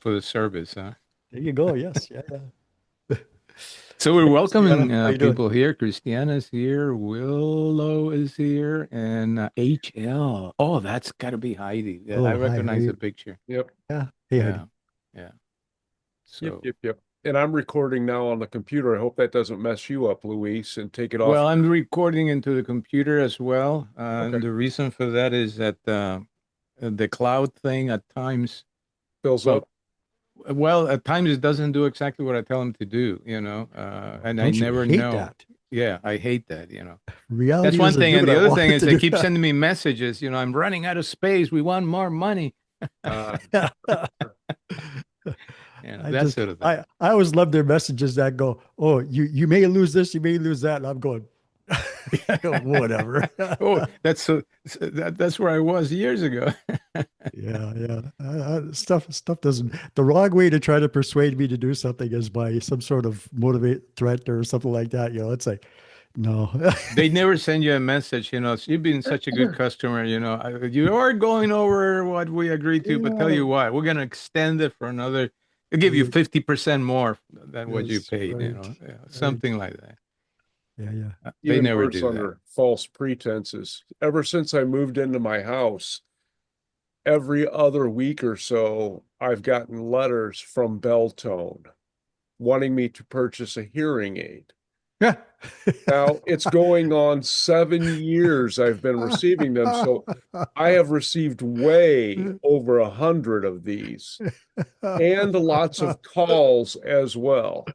for the service, huh? There you go. Yes. Yeah. Yeah. So we're Hey, Christiana, welcoming how you doing? people here. ChristinaAnna's here, Willow is here, and HL. Oh, that's got to be Heidi. Yeah, I Oh, hi. How are recognize the you? picture. Yep. Yeah. Hey, Heidi. Yeah, yeah. Yep. So, Yep. Yep. And I'm recording now on the computer. I hope that doesn't mess you up, Luis, and take it off. well, I'm recording into the computer as well, and Okay. the reason for that is that the cloud thing at times, Fills well, up. well, at times it doesn't do exactly what I tell them to do, and I Don't you never hate know. that? Yeah, I hate that. That's Reality one doesn't thing. do And what the I other want thing it is to they do. keep sending me messages, I'm running out of space. We want more money. Uh, I That just sort of thing. I always love their messages that go, "Oh, you may lose this, you may lose that." And I'm going, whatever. Oh, that's where I was years ago. Yeah, yeah. Stuff doesn't. The wrong way to try to persuade me to do something is by some sort of motivate threat or something like that. It's like, no. They never send you a message, You've been such a good customer, you are going over what we agreed to, but tell yeah. you what, we're gonna extend it for another. I'll give you Right. 50% more than what you Yes, paid, right, Yeah, right. something like that. Yeah, yeah. They Even never worse do that. under false pretenses. Ever since I moved into my house, every other week or so, I've gotten letters from Belltone wanting me to purchase a hearing aid. Yeah. Now it's going on 7 years I've been receiving them. So I have received way over 100 of these and lots of calls as well.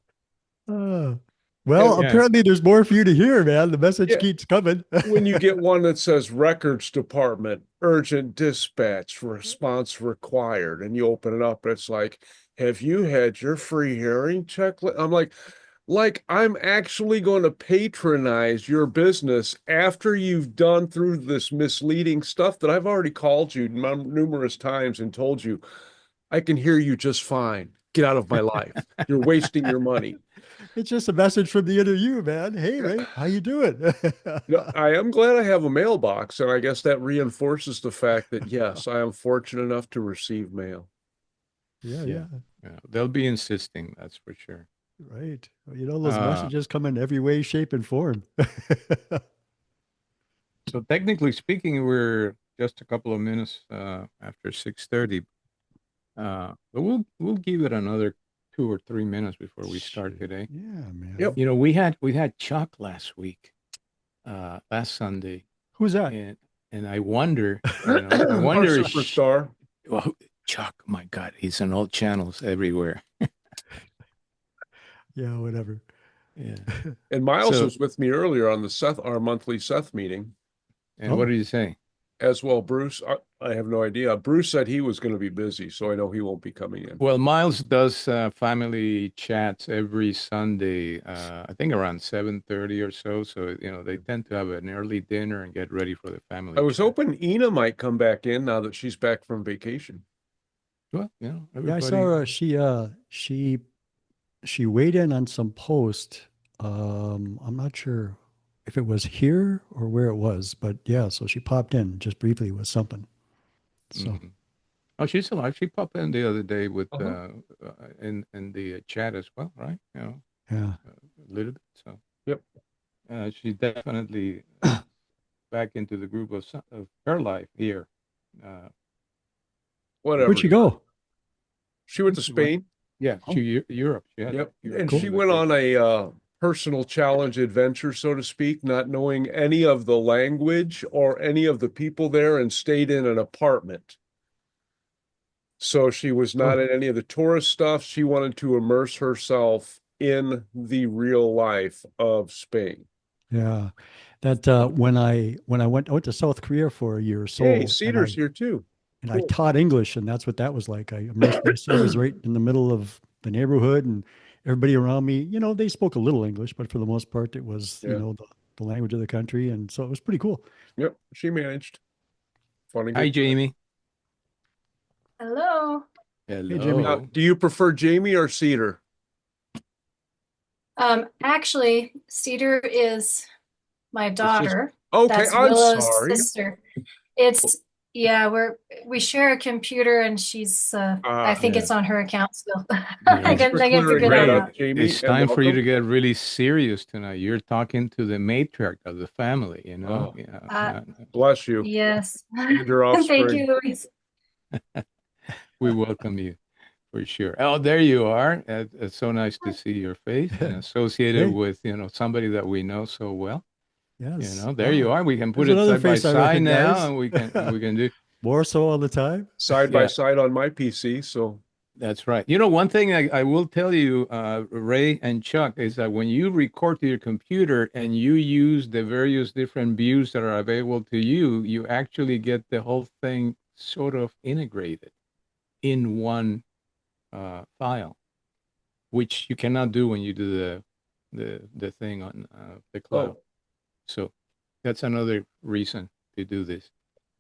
Well, And Yeah. apparently there's more for you to hear, man. The message yeah, keeps coming. when you get one that says records department, urgent dispatch, response required, and you open it up, it's like, have you had your free hearing checklist? I'm like I'm actually going to patronize your business after you've done through this misleading stuff that I've already called you numerous times and told you I can hear you just fine. Get out of my life. You're wasting your money. It's just a message from the inner you, man. Hey, Yeah. Ray, how you doing? No, I am glad I have a mailbox, and I guess that reinforces the fact that yes, I am fortunate enough to receive mail. Yeah, Yeah. yeah. Yeah. They'll be insisting, that's for sure. Right. Well, those Uh, messages come in every way, shape, and form. so technically speaking, we're just a couple of minutes after 6:30. But we'll give it another 2 or 3 minutes before we start Shit. today. Yeah, Yep. man. We had Chuck last week, last Sunday, Who's that? and I wonder, I Our wonder is superstar. well, Chuck, my God, he's on all channels everywhere. Yeah, whatever. Yeah. And Miles So, was with me earlier on the Seth, our monthly Seth meeting and what Oh, did you say? as well. Bruce, I have no idea. Bruce said he was going to be busy, so I know he won't be coming in. Well, Miles does family chats every Sunday, I think around 7:30 or so. So, they tend to have an early dinner and get ready for the I family was chat. hoping Ina might come back in now that she's back from vacation. Well, yeah, I saw everybody. her. She weighed in on some post. I'm not sure if it was here or where it was, but yeah, so she popped in just briefly with something. So Mhm. Oh, she's alive. She popped in the other day with Uh-huh. in the chat as well, right? yeah. A little bit. So Yep. she's definitely back into the group of her life here. Uh, Where'd Whatever. she go? She went to she went, Spain. yeah, Oh, Europe. She had Yep. Europe And cool. she on went on vacation. a personal challenge adventure, so to speak, not knowing any of the language or any of the people there, and stayed in an apartment. So she was not Oh, in any of the tourist stuff. She wanted to immerse herself in the real life of Spain. yeah. That when I went to South Korea for a year or Hey, so, and Cedar's here too. I Cool. taught English, and that's what that was like. I immersed myself. I was right in the middle of the neighborhood, and everybody around me, they spoke a little English, but for the most part, it was, Yeah. the language of the country, and so it was pretty cool. Yep. She managed. Fun and Hi, good time. Jamie. Hello. Hey, Jimmy. Now, Hello. do you prefer Jamie or Cedar? Actually, Cedar is my It's just daughter. okay. That's I'm Willow's sorry. sister. It's Yeah, we share a computer, and she's I think Yeah. it's on her account still. Thanks for I can clearing figure that that up, out. Jamie, It's and time for you to welcome. get really serious tonight. You're talking to the matriarch of the family, you know? Oh, Yeah. Uh, bless you yes. and your Thank offspring. you, Luis. We welcome you for sure. Oh, there you are. It's so nice to see your face and associated Hey, with, somebody that we know so well. yes. There you are. We can put There's it another side by face I side now, recognize. and we can do. More so all the time. Side by Yeah, side on my PC. So, that's right. One thing I will tell you, Ray and Chuck, is that when you record to your computer and you use the various different views that are available to you, you actually get the whole thing sort of integrated in one file, which you cannot do when you do the thing on the cloud. oh, So that's another reason to do this.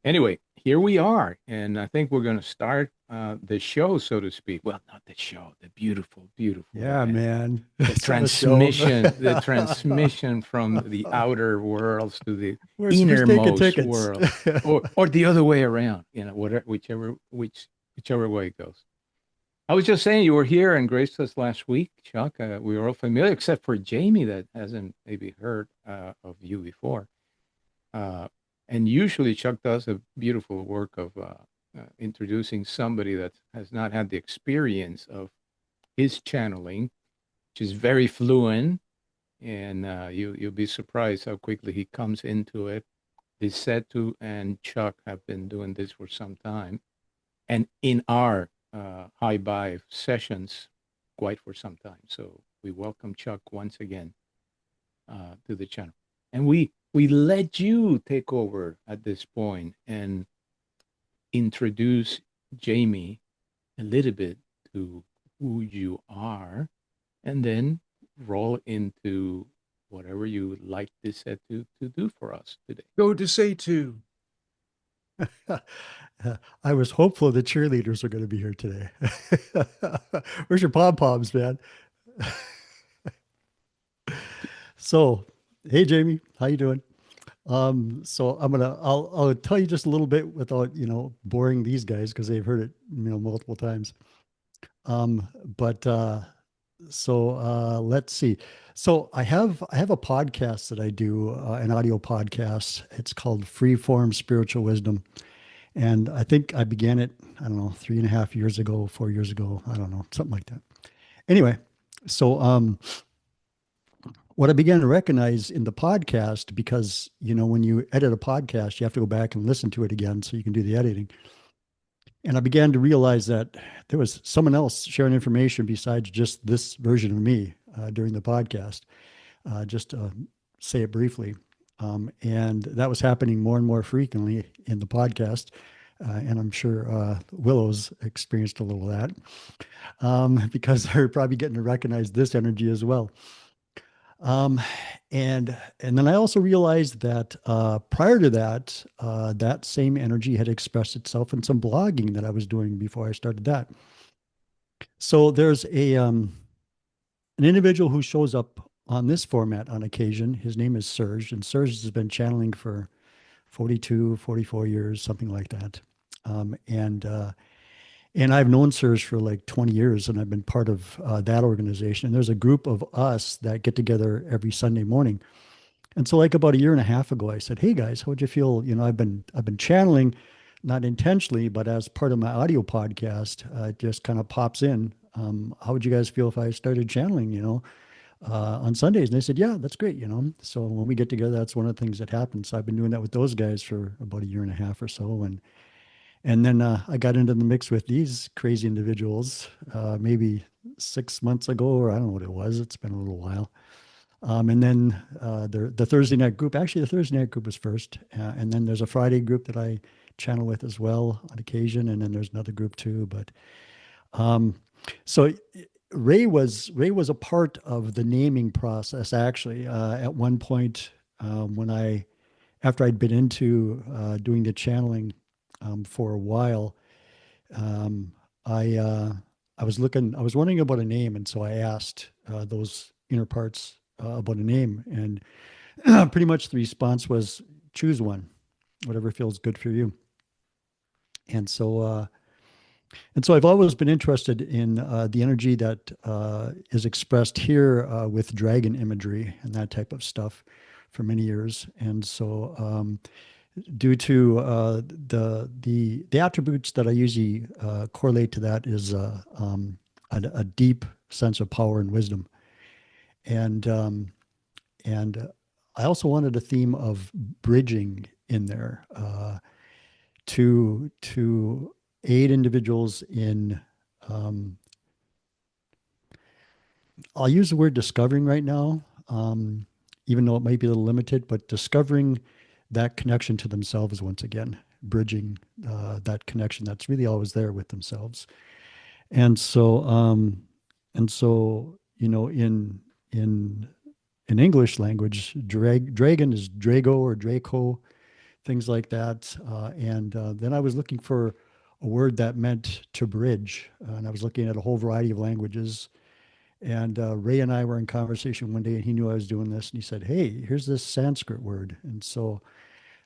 Anyway, here we are, and I think we're going to start the show, so to speak. Well, not the show, the beautiful, beautiful Yeah, event. man. The It's not a show. transmission from the outer worlds to the Who's taking innermost tickets? world, or the other way around. Whatever, whichever way it goes. I was just saying you were here and graced us last week, Chuck. We were all familiar, except for Jamie that hasn't maybe heard of you before. Uh, and usually Chuck does a beautiful work of introducing somebody that has not had the experience of his channeling, which is very fluent. And you'll be surprised how quickly he comes into it. Lisetu and Chuck have been doing this for some time. And in our high vibe sessions, quite for some time. So we welcome Chuck once again to the channel. And we let you take over at this point and introduce Jamie a little bit to who you are, and then roll into whatever you would like this set to do for us today. go to say two. I was hopeful the cheerleaders are going to be here today. Where's your pom poms, man? So, hey Jamie, how you doing? So I'll tell you just a little bit without boring these guys because they've heard it multiple times. But let's see. So I have a podcast that I do, an audio podcast. It's called Freeform Spiritual Wisdom, and I think I began it, I don't know, 3.5 years ago, 4 years ago, I don't know, something like that. Anyway, so what I began to recognize in the podcast, because when you edit a podcast, you have to go back and listen to it again so you can do the editing. And I began to realize that there was someone else sharing information besides just this version of me during the podcast. Just say it briefly. And that was happening more and more frequently in the podcast. And I'm sure Willow's experienced a little of that because they're probably getting to recognize this energy as well. And then I also realized that prior to that, that same energy had expressed itself in some blogging that I was doing before I started that. So there's an individual who shows up on this format on occasion. His name is Serge, and Serge has been channeling for 42, 44 years, something like that. And I've known Serge for like 20 years, and I've been part of that organization. And there's a group of us that get together every Sunday morning. And so, like about a year and a half ago, I said, "Hey guys, how would you feel? I've been channeling, not intentionally, but as part of my audio podcast, it just kind of pops in. How would you guys feel if I started channeling? On Sundays?" And they said, "Yeah, that's great. So when we get together, that's one of the things that happens. So I've been doing that with those guys for about a year and a half or so, and then I got into the mix with these crazy individuals maybe 6 months ago, or I don't know what it was. It's been a little while. And then the Thursday night group, actually the Thursday night group was first. And then there's a Friday group that I channel with as well on occasion. And then there's another group too. But so Ray was a part of the naming process, actually. At one point, after I'd been into doing the channeling for a while, um, I was wondering about a name, and so I asked those inner parts about a name, and pretty much the response was choose one, whatever feels good for you. And so I've always been interested in the energy that is expressed here with dragon imagery and that type of stuff for many years. And so due to the attributes that I usually correlate to that is a deep sense of power and wisdom. And I also wanted a theme of bridging in there to aid individuals in. I'll use the word discovering right now, even though it might be a little limited, but discovering that connection to themselves once again, bridging that connection that's really always there with themselves. And so, in English language, dragon is Drago or Draco, things like that. And then I was looking for a word that meant to bridge, and I was looking at a whole variety of languages. And Ray and I were in conversation one day, and he knew I was doing this, and he said, "Hey, here's this Sanskrit word." And so,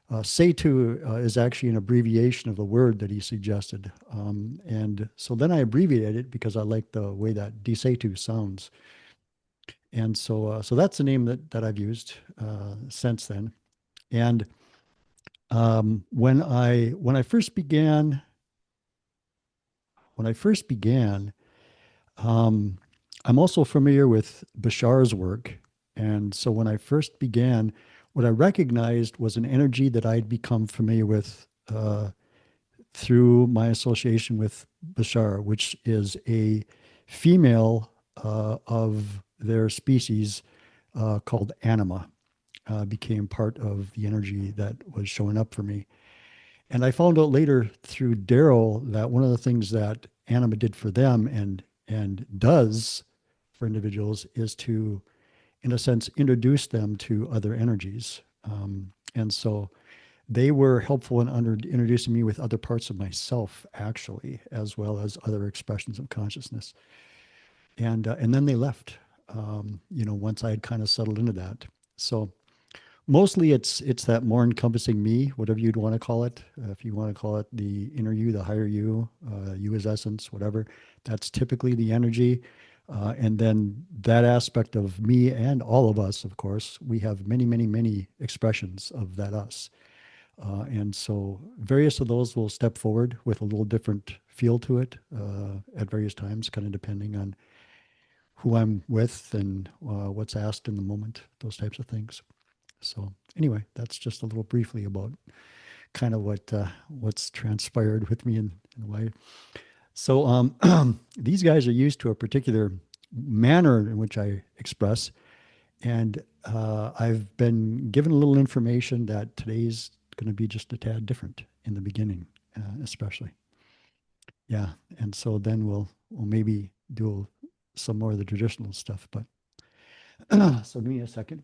Setu is actually an abbreviation of the word that he suggested. And so then I abbreviated it because I like the way that Desetu sounds. And so that's the name that I've used since then. And when I first began, um, I'm also familiar with Bashar's work. And so when I first began, what I recognized was an energy that I'd become familiar with through my association with Bashar, which is a female of their species called Anima, became part of the energy that was showing up for me. And I found out later through Daryl that one of the things that Anima did for them and does for individuals is to, in a sense, introduce them to other energies. And so they were helpful in introducing me with other parts of myself, actually, as well as other expressions of consciousness. And then they left, once I had kind of settled into that. So mostly it's that more encompassing me, whatever you'd want to call it. If you want to call it the inner you, the higher you, you as essence, whatever, that's typically the energy. And then that aspect of me and all of us, of course, we have many, many, many expressions of that us. And so various of those will step forward with a little different feel to it at various times, kind of depending on who I'm with and what's asked in the moment, those types of things. So anyway, that's just a little briefly about kind of what's transpired with me in a way. So these guys are used to a particular manner in which I express, and I've been given a little information that today's going to be just a tad different in the beginning, especially. Yeah, and so then we'll maybe do some more of the traditional stuff. But so give me a second.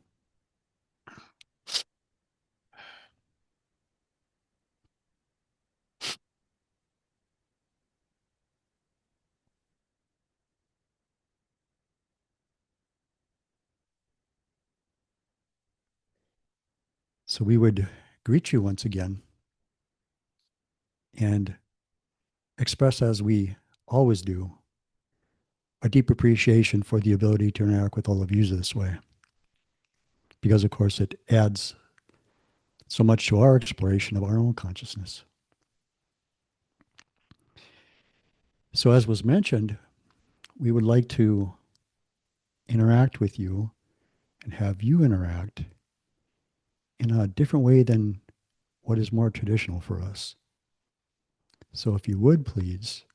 So we would greet you once again and express, as we always do, a deep appreciation for the ability to interact with all of you this way. Because, of course, it adds so much to our exploration of our own consciousness. So, as was mentioned, we would like to interact with you and have you interact in a different way than what is more traditional for us. So, if you would please,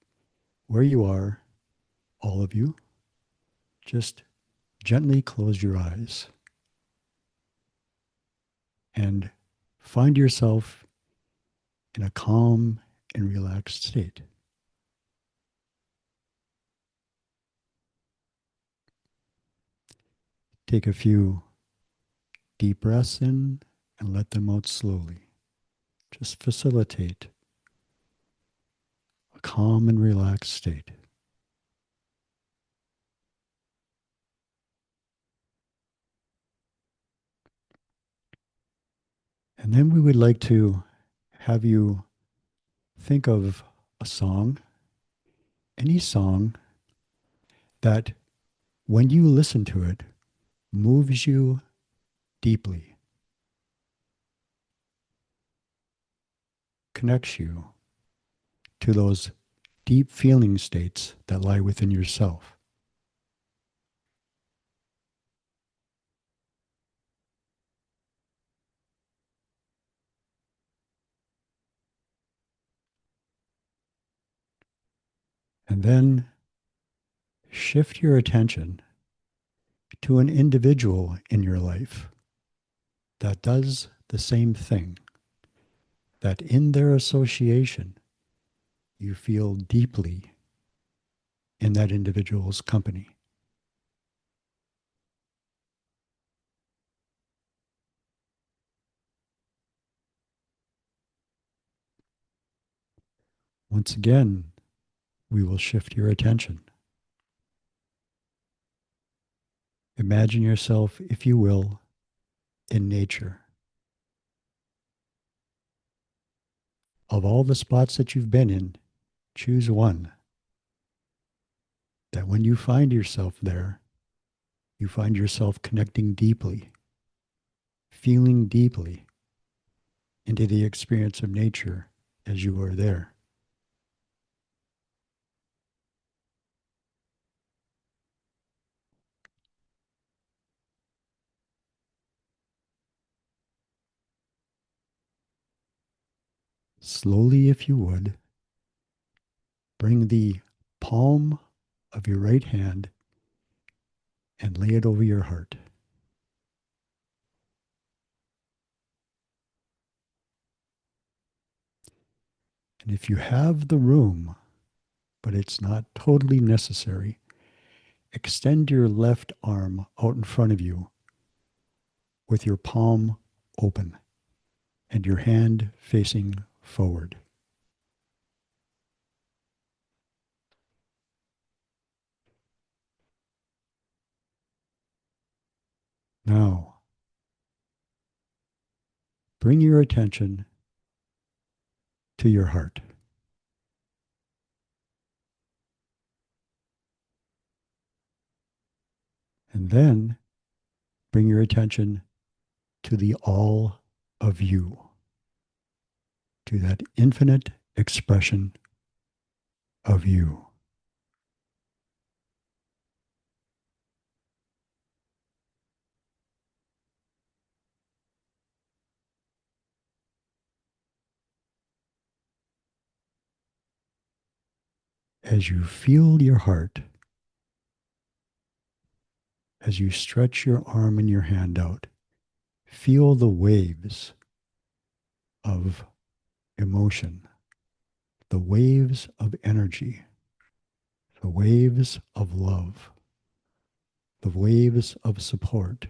where you are, all of you, just gently close your eyes and find yourself in a calm and relaxed state. Take a few deep breaths in and let them out slowly. Just facilitate a calm and relaxed state. And then we would like to have you think of a song, any song that when you listen to it moves you deeply, connects you to those deep feeling states that lie within yourself. And then shift your attention to an individual in your life that does the same thing, that in their association, you feel deeply in that individual's company. Once again, we will shift your attention. Imagine yourself, if you will, in nature. Of all the spots that you've been in, choose one that when you find yourself there, you find yourself connecting deeply, feeling deeply into the experience of nature as you are there. Slowly, if you would, bring the palm of your right hand and lay it over your heart. And if you have the room, but it's not totally necessary, extend your left arm out in front of you with your palm open and your hand facing forward. Now, bring your attention to your heart. And then bring your attention to the all of you, to that infinite expression of you. As you feel your heart, as you stretch your arm and your hand out, feel the waves of emotion, the waves of energy, the waves of love, the waves of support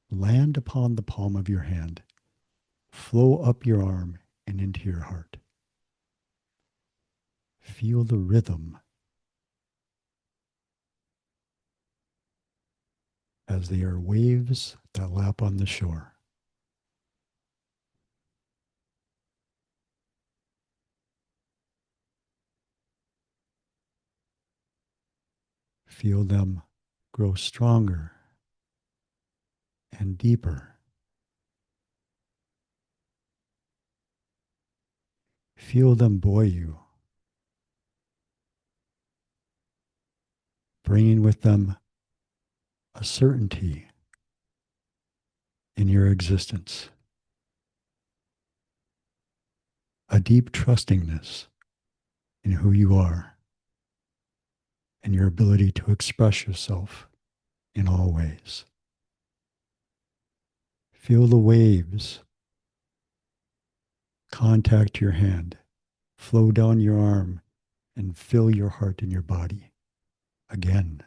land upon the palm of your hand, flow up your arm and into your heart. Feel the rhythm as they are waves that lap on the shore. Feel them grow stronger and deeper. Feel them buoy you, bringing with them a certainty in your existence, a deep trustingness in who you are and your ability to express yourself in all ways. Feel the waves contact your hand, flow down your arm, and fill your heart and your body again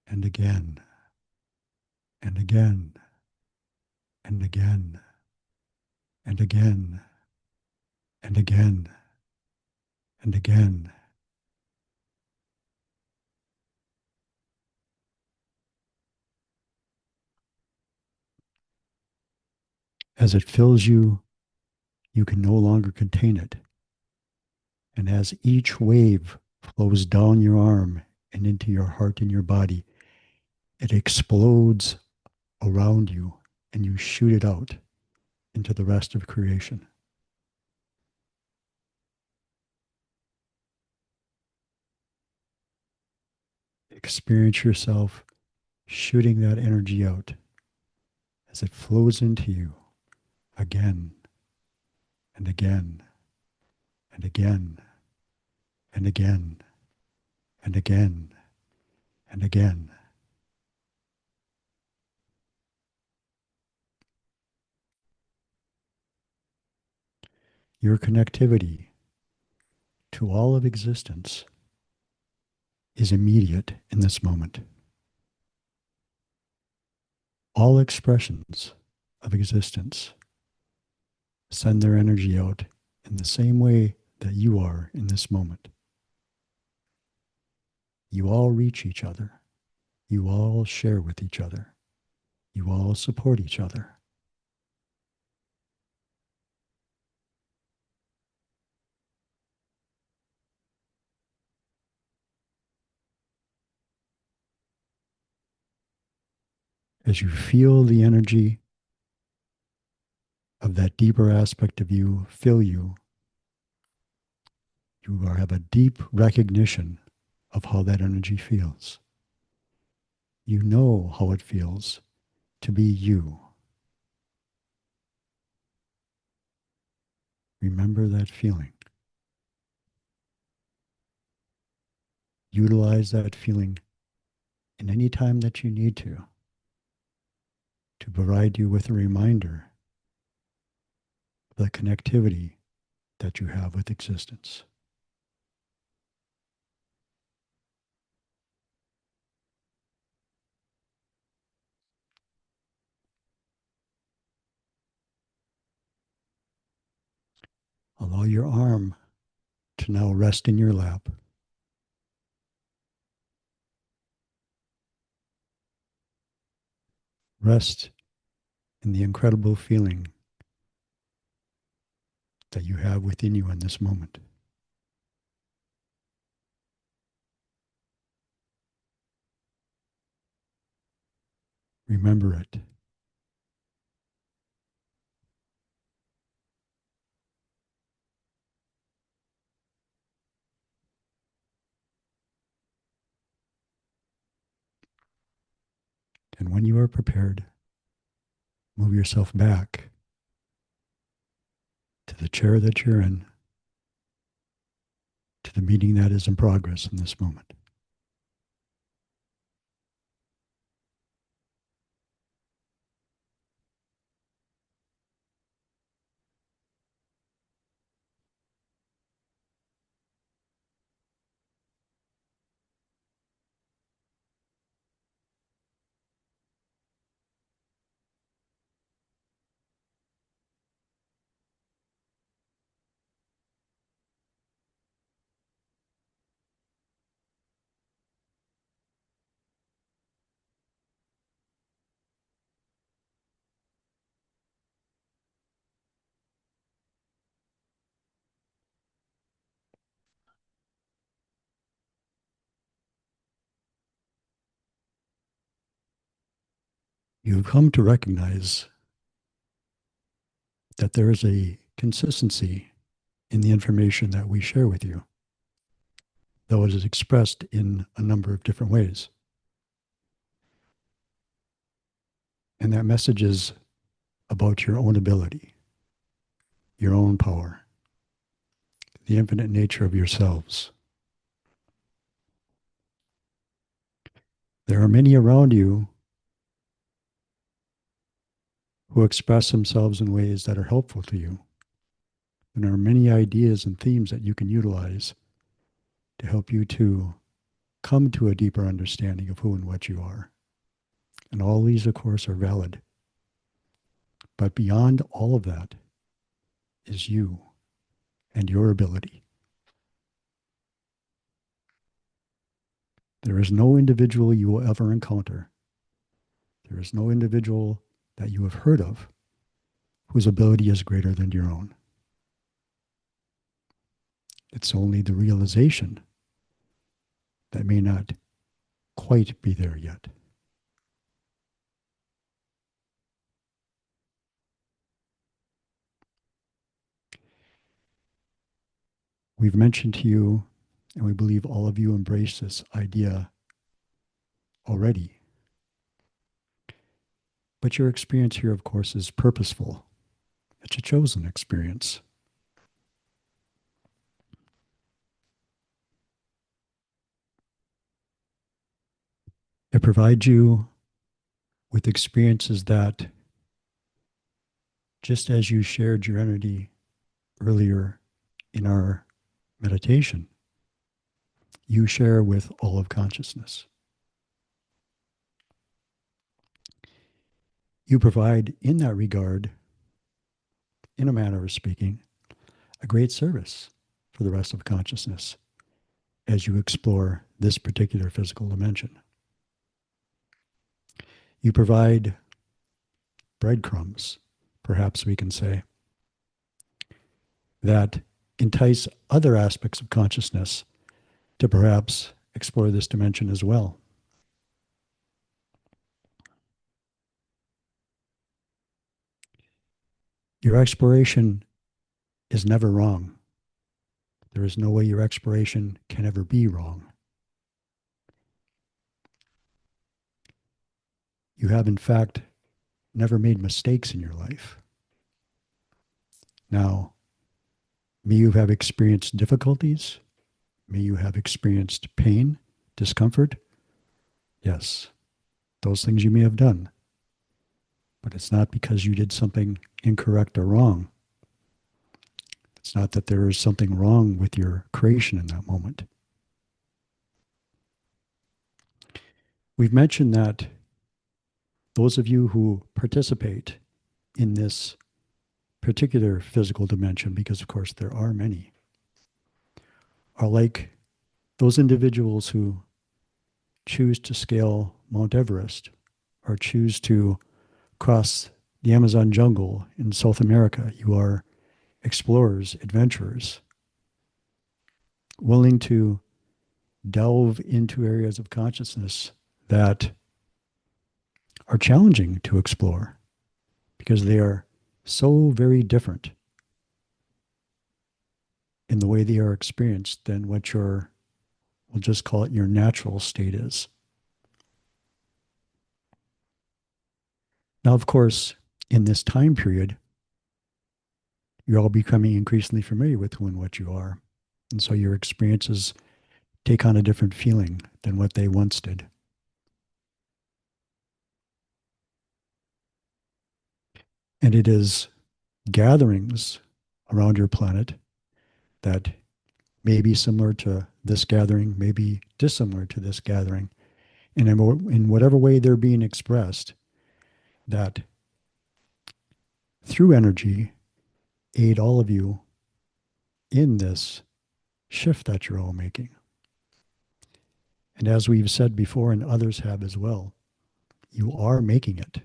and again and again and again and again and again and again. As it fills you you can no longer contain it. And as each wave flows down your arm and into your heart and your body, it explodes around you and you shoot it out into the rest of creation. Experience yourself shooting that energy out as it flows into you again and again and again and again and again and again. Your connectivity to all of existence is immediate in this moment. All expressions of existence send their energy out in the same way that you are in this moment. You all reach each other. You all share with each other. You all support each other. As you feel the energy of that deeper aspect of you fill you, you have a deep recognition of how that energy feels. You know how it feels to be you. Remember that feeling. Utilize that feeling in any time that you need to provide you with a reminder of the connectivity that you have with existence. Allow your arm to now rest in your lap. Rest in the incredible feeling that you have within you in this moment. Remember it. And when you are prepared, move yourself back to the chair that you're in, to the meeting that is in progress in this moment. You've come to recognize that there is a consistency in the information that we share with you, though it is expressed in a number of different ways. And that message is about your own ability, your own power, the infinite nature of yourselves. There are many around you who express themselves in ways that are helpful to you. And there are many ideas and themes that you can utilize to help you to come to a deeper understanding of who and what you are. And all these, of course, are valid. But beyond all of that is you and your ability. There is no individual you will ever encounter. There is no individual that you have heard of whose ability is greater than your own. It's only the realization that may not quite be there yet. We've mentioned to you, and we believe all of you embrace this idea already. But your experience here, of course, is purposeful. It's a chosen experience. It provides you with experiences that, just as you shared your energy earlier in our meditation, you share with all of consciousness. You provide, in that regard, in a manner of speaking, a great service for the rest of consciousness as you explore this particular physical dimension. You provide breadcrumbs, perhaps we can say, that entice other aspects of consciousness to perhaps explore this dimension as well. Your exploration is never wrong. There is no way your exploration can ever be wrong. You have, in fact, never made mistakes in your life. Now, may you have experienced difficulties. May you have experienced pain, discomfort. Yes, those things you may have done. But it's not because you did something incorrect or wrong. It's not that there is something wrong with your creation in that moment. We've mentioned that those of you who participate in this particular physical dimension, because of course there are many, are like those individuals who choose to scale Mount Everest or choose to cross the Amazon jungle in South America. You are explorers, adventurers, willing to delve into areas of consciousness that are challenging to explore because they are so very different in the way they are experienced than what your, we'll just call it your natural state is. Now, of course, in this time period, you're all becoming increasingly familiar with who and what you are. And so your experiences take on a different feeling than what they once did. And it is gatherings around your planet that may be similar to this gathering, may be dissimilar to this gathering. And in whatever way they're being expressed, that through energy, aid all of you in this shift that you're all making. And as we've said before, and others have as well, you are making it.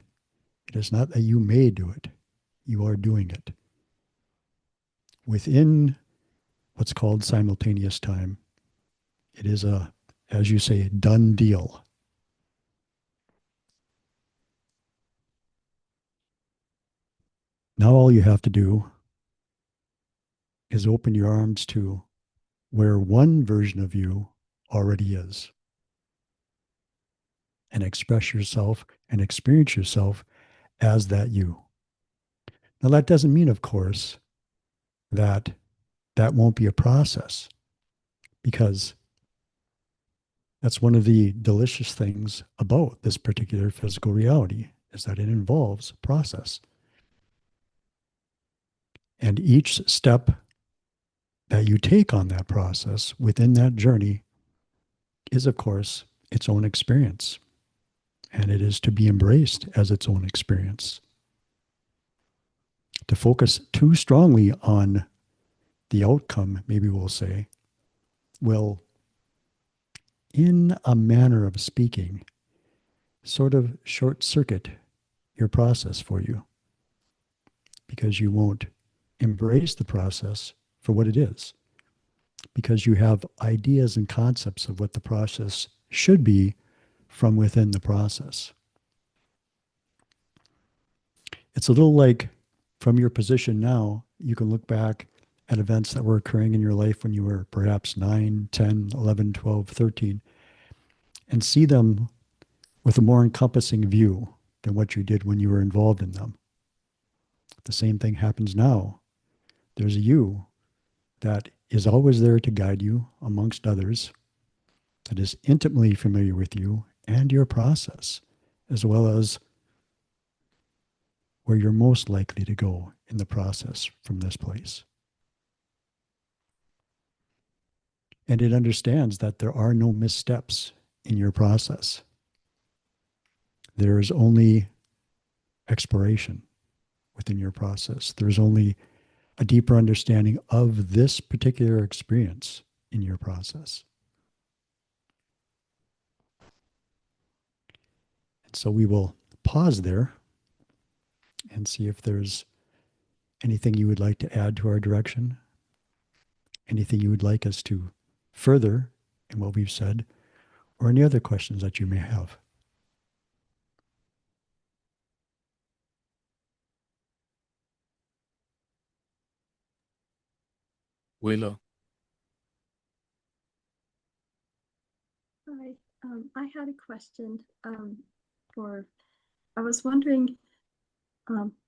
It is not that you may do it. You are doing it. Within what's called simultaneous time, it is a, as you say, a done deal. Now all you have to do is open your arms to where one version of you already is and express yourself and experience yourself as that you. Now that doesn't mean, of course, that that won't be a process, because that's one of the delicious things about this particular physical reality, is that it involves process. And each step that you take on that process within that journey is, of course, its own experience. And it is to be embraced as its own experience. To focus too strongly on the outcome, maybe we'll say, will, in a manner of speaking, sort of short circuit your process for you, because you won't embrace the process for what it is. because you have ideas and concepts of what the process should be from within the process. It's a little like from your position now, you can look back at events that were occurring in your life when you were perhaps 9, 10, 11, 12, 13, and see them with a more encompassing view than what you did when you were involved in them. The same thing happens now. There's a you that is always there to guide you amongst others, that is intimately familiar with you and your process, as well as where you're most likely to go in the process from this place. And it understands that there are no missteps in your process. There is only exploration within your process. There's only a deeper understanding of this particular experience in your process. And so we will pause there and see if there's anything you would like to add to our direction, anything you would like us to further in what we've said, or any other questions that you may have. Willow. Hi, I had a question I was wondering,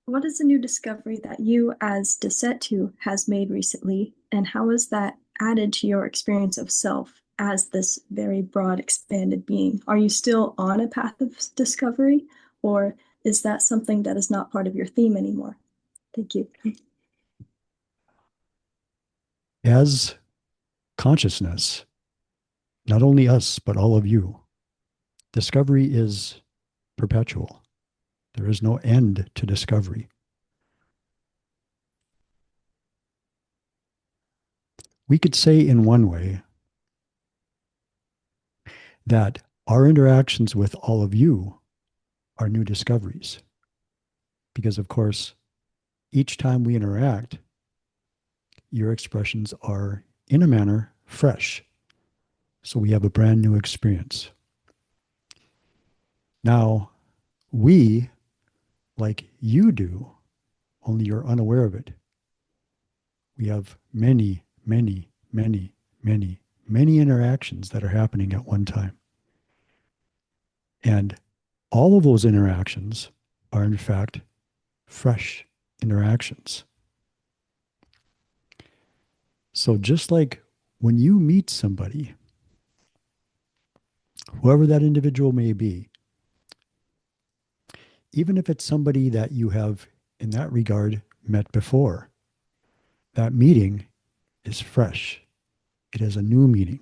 what is a new discovery that you as Desetu has made recently, and how is that added to your experience of self as this very broad, expanded being? Are you still on a path of discovery, or is that something that is not part of your theme anymore? Thank you. As consciousness, not only us, but all of you, discovery is perpetual. There is no end to discovery. We could say in one way that our interactions with all of you are new discoveries. Because, of course, each time we interact, your expressions are, in a manner, fresh. So we have a brand new experience. Now, we, like you do, only you're unaware of it. We have many, many, many, many, many interactions that are happening at one time. And all of those interactions are, in fact, fresh interactions. So just like when you meet somebody, whoever that individual may be, even if it's somebody that you have, in that regard, met before, that meeting is fresh. It is a new meeting.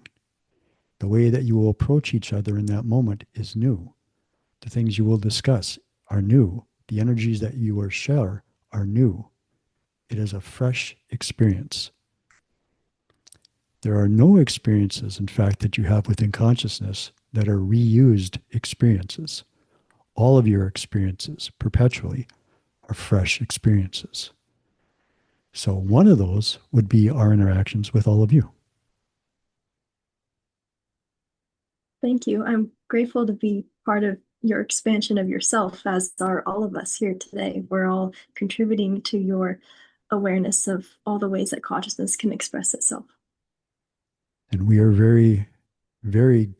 The way that you will approach each other in that moment is new. The things you will discuss are new. The energies that you will share are new. It is a fresh experience. There are no experiences, in fact, that you have within consciousness that are reused experiences. All of your experiences perpetually are fresh experiences. So one of those would be our interactions with all of you. Thank you. I'm grateful to be part of your expansion of yourself, as are all of us here today. We're all contributing to your awareness of all the ways that consciousness can express itself. And we are very, very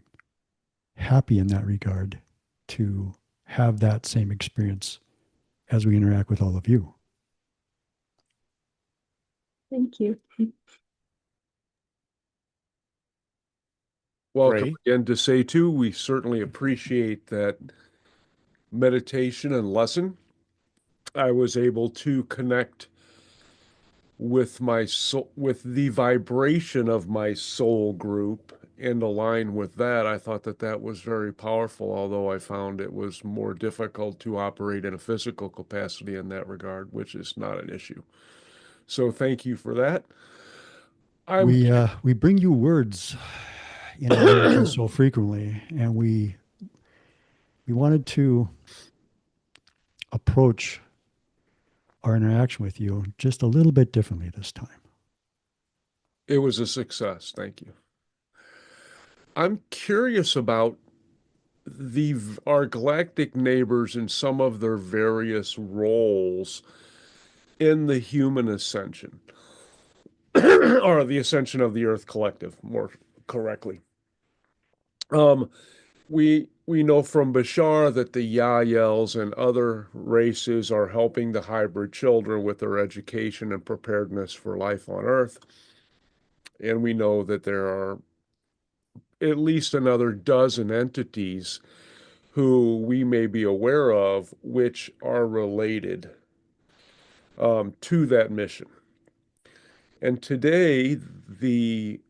happy in that regard to have that same experience as we interact with all of you. Thank you. Welcome Ray? again to say too. We certainly appreciate that meditation and lesson. I was able to connect with my soul, with the vibration of my soul group, and align with that. I thought that that was very powerful, although I found it was more difficult to operate in a physical capacity in that regard, which is not an issue. So thank you for that. We bring you words in our energy so frequently, and we wanted to approach our interaction with you just a little bit differently this time. It was a success. Thank you. I'm curious about our galactic neighbors and some of their various roles in the human ascension, or the ascension of the Earth Collective, more correctly. We know from Bashar that the Yaels and other races are helping the hybrid children with their education and preparedness for life on Earth. And we know that there are at least another dozen entities who we may be aware of, which are related to that mission. And today, the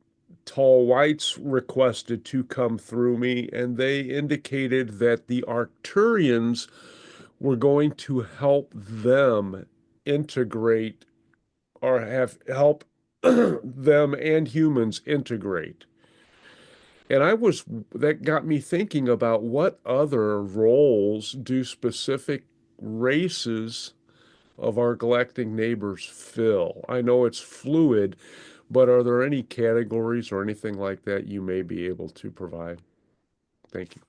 Tall Whites requested to come through me, and they indicated that the Arcturians were going to help them integrate, or help them and humans integrate. And that got me thinking about what other roles do specific races of our galactic neighbors fill. I know it's fluid, but are there any categories or anything like that you may be able to provide? Thank you.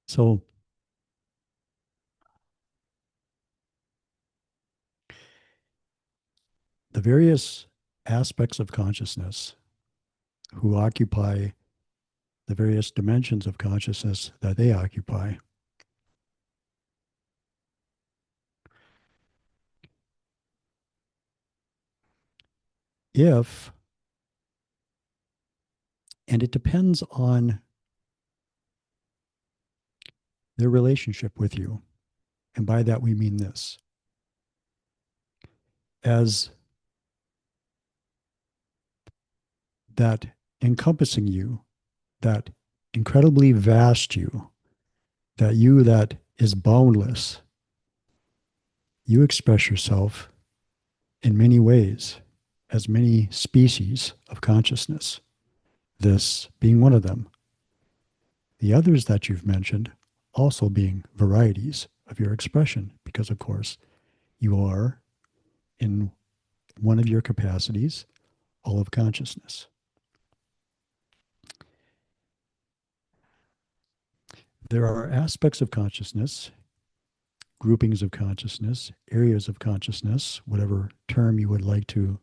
So the various aspects of consciousness who occupy the various dimensions of consciousness that they occupy and it depends on their relationship with you. And by that we mean this. As that encompassing you, that incredibly vast you that is boundless, you express yourself in many ways, as many species of consciousness, this being one of them. The others that you've mentioned also being varieties of your expression, because of course you are, in one of your capacities, all of consciousness. There are aspects of consciousness, groupings of consciousness, areas of consciousness, whatever term you would like to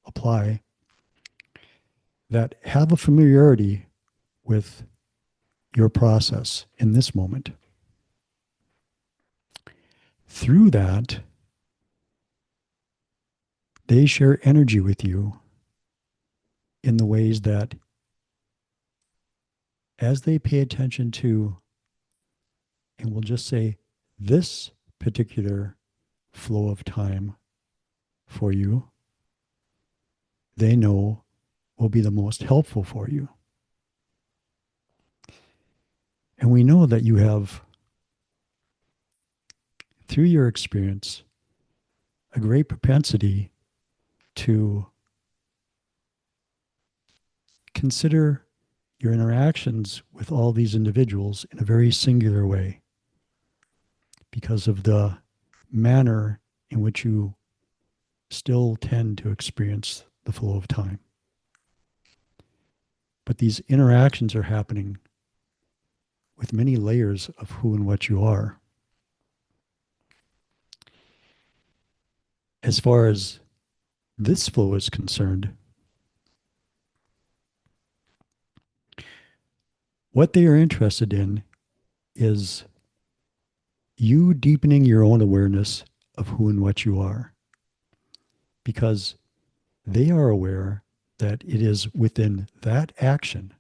apply, that have a familiarity with your process in this moment. Through that, they share energy with you in the ways that, as they pay attention to, and we'll just say, this particular flow of time for you, they know will be the most helpful for you. And we know that you have, through your experience, a great propensity to consider your interactions with all these individuals in a very singular way, because of the manner in which you still tend to experience the flow of time. But these interactions are happening with many layers of who and what you are. As far as this flow is concerned, what they are interested in is you deepening your own awareness of who and what you are, because they are aware that it is within that action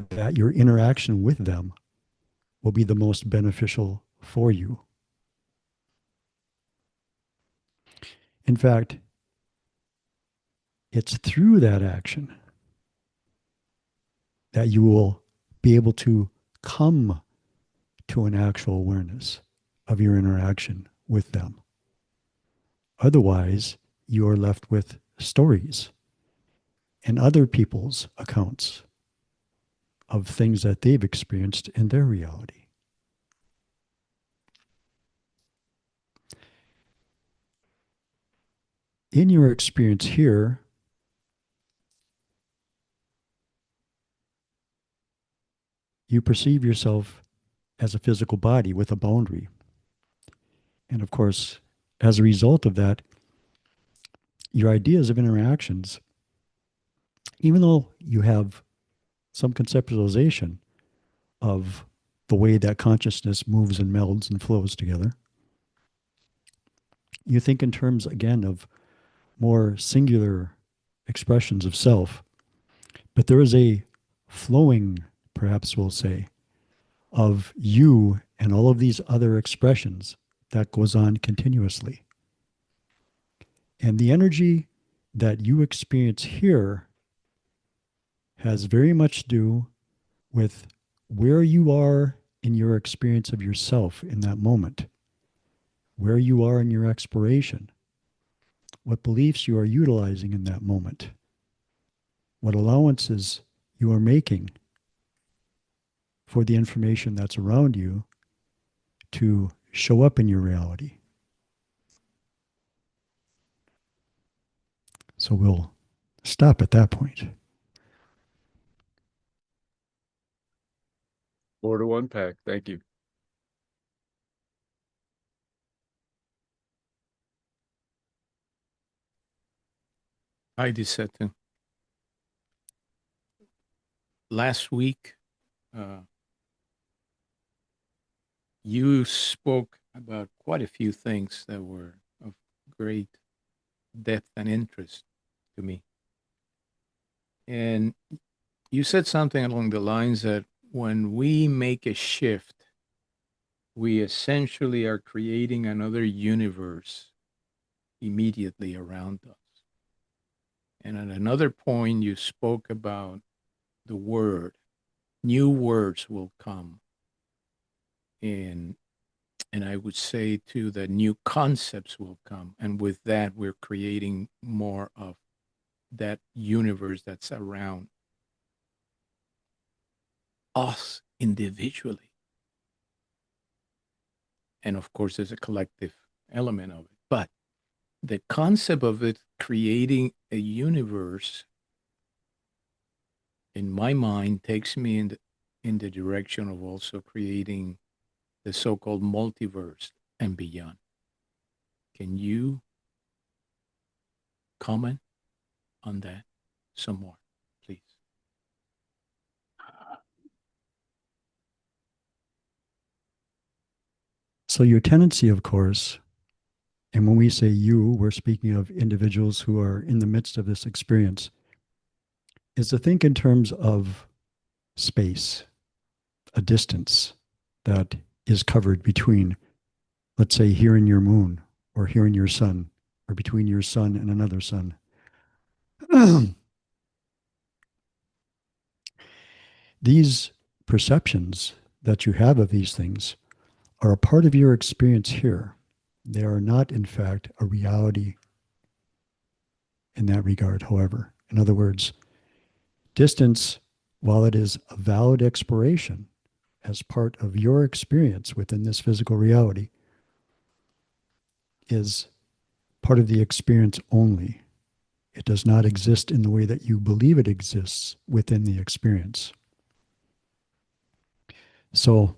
that your interaction with them will be the most beneficial for you. In fact, it's through that action that you will be able to come to an actual awareness of your interaction with them. Otherwise, you are left with stories and other people's accounts of things that they've experienced in their reality. in your experience here, you perceive yourself as a physical body with a boundary. And of course, as a result of that, your ideas of interactions, even though you have some conceptualization of the way that consciousness moves and melds and flows together, you think in terms, again, of more singular expressions of self. But there is a flowing, perhaps we'll say, of you and all of these other expressions that goes on continuously. And the energy that you experience here has very much to do with where you are in your experience of yourself in that moment, where you are in your exploration, what beliefs you are utilizing in that moment, what allowances you are making for the information that's around you to show up in your reality. So we'll stop at that point. More to unpack. Thank you. Heidi said to last week, you spoke about quite a few things that were of great depth and interest to me. And you said something along the lines that when we make a shift, we essentially are creating another universe immediately around us. And at another point, you spoke about the word. New words will come. And I would say, too, that new concepts will come. And with that, we're creating more of that universe that's around us individually. And of course, there's a collective element of it. But the concept of it creating a universe, in my mind, takes me in the direction of also creating the so-called multiverse and beyond. Can you comment on that some more, please? So your tendency, of course, and when we say you, we're speaking of individuals who are in the midst of this experience, is to think in terms of space, a distance that is covered between, let's say, here and your moon, or here and your sun, or between your sun and another sun. These perceptions that you have of these things are a part of your experience here. They are not, in fact, a reality in that regard, however. In other words, distance, while it is a valid exploration as part of your experience within this physical reality, is part of the experience only. It does not exist in the way that you believe it exists within the experience. So,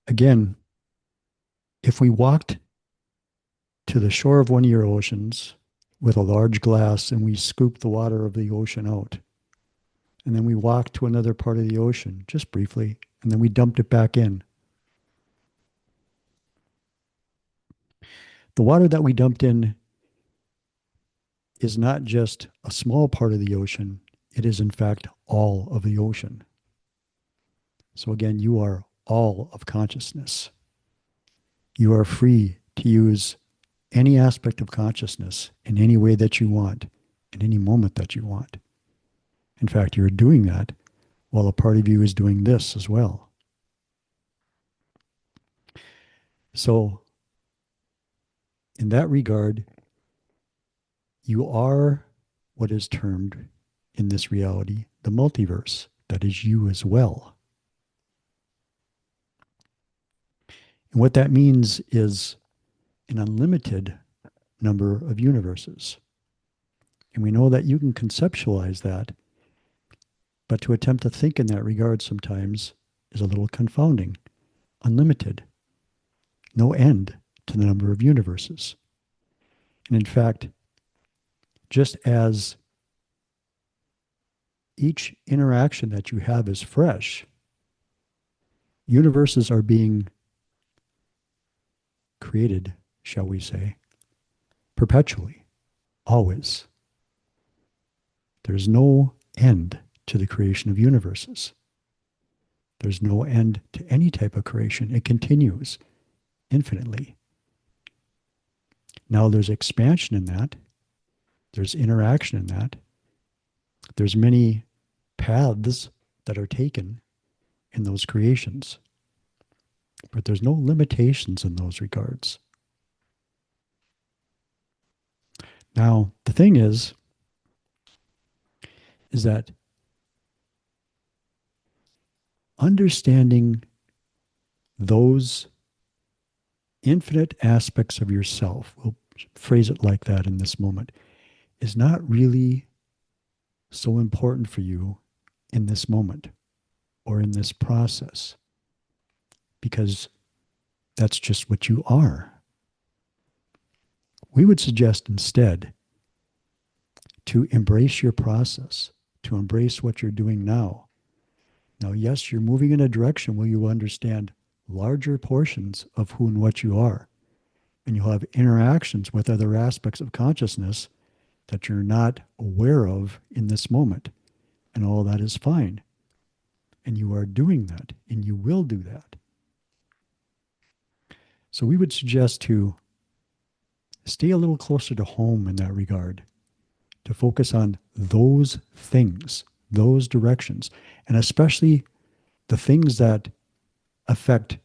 again, if we walked to the shore of one of your oceans with a large glass and we scooped the water of the ocean out, and then we walked to another part of the ocean just briefly, and then we dumped it back in, the water that we dumped in is not just a small part of the ocean, it is in fact all of the ocean. So again, you are all of consciousness. You are free to use any aspect of consciousness in any way that you want, in any moment that you want. In fact, you're doing that while a part of you is doing this as well. So, in that regard, you are what is termed in this reality the multiverse. That is you as well. And what that means is an unlimited number of universes. And we know that you can conceptualize that, but to attempt to think in that regard sometimes is a little confounding. Unlimited. No end to the number of universes. And in fact, just as each interaction that you have is fresh, universes are being created, shall we say, perpetually, always. There's no end to the creation of universes. There's no end to any type of creation. It continues infinitely. Now there's expansion in that. There's interaction in that. There's many paths that are taken in those creations. But there's no limitations in those regards. Now, the thing is that understanding those infinite aspects of yourself, we'll phrase it like that in this moment, is not really so important for you in this moment or in this process, because that's just what you are. We would suggest instead to embrace your process, to embrace what you're doing now. Now, yes, you're moving in a direction where you understand larger portions of who and what you are, and you'll have interactions with other aspects of consciousness that you're not aware of in this moment, and all that is fine. And you are doing that, and you will do that. So we would suggest to stay a little closer to home in that regard, to focus on those things, those directions, and especially the things that affect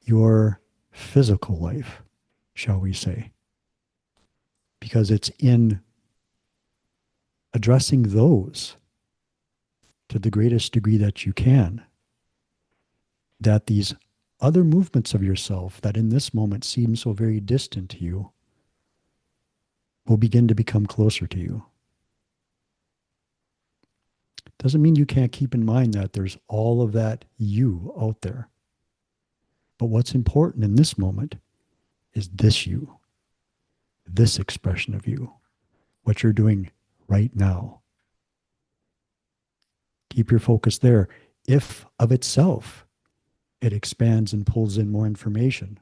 your physical life, shall we say. Because it's in addressing those to the greatest degree that you can that these other movements of yourself that in this moment seem so very distant to you will begin to become closer to you. Doesn't mean you can't keep in mind that there's all of that you out there. But what's important in this moment is this you, this expression of you, what you're doing right now. Keep your focus there. If of itself it expands and pulls in more information,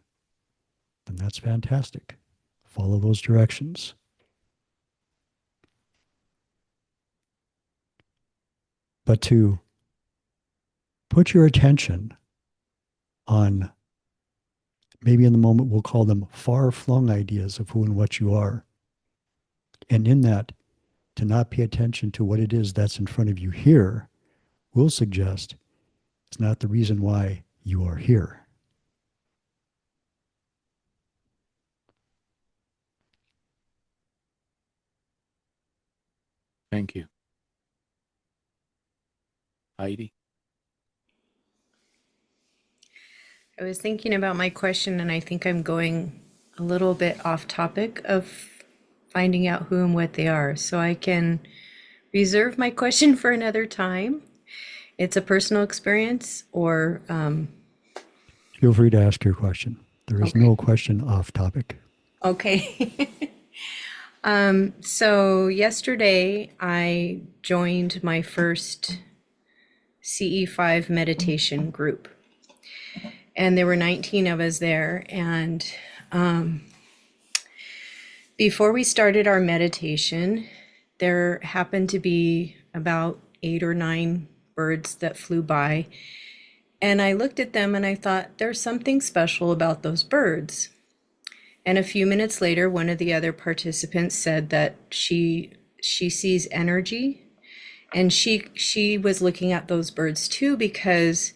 then that's fantastic. Follow those directions. But to put your attention on, maybe in the moment we'll call them far-flung ideas of who and what you are. And in that, to not pay attention to what it is that's in front of you here, we'll suggest it's not the reason why you are here. Thank you. Heidi? I was thinking about my question, and I think I'm going a little bit off topic of finding out who and what they are. So I can reserve my question for another time. It's a personal experience, or Feel free to ask your question. There is Okay. no question off topic. okay. So yesterday I joined my first CE5 meditation group, and there were 19 of us there. And before we started our meditation, there happened to be about 8 or 9 birds that flew by. And I looked at them and I thought, there's something special about those birds. And a few minutes later, one of the other participants said that she sees energy. And she was looking at those birds too, because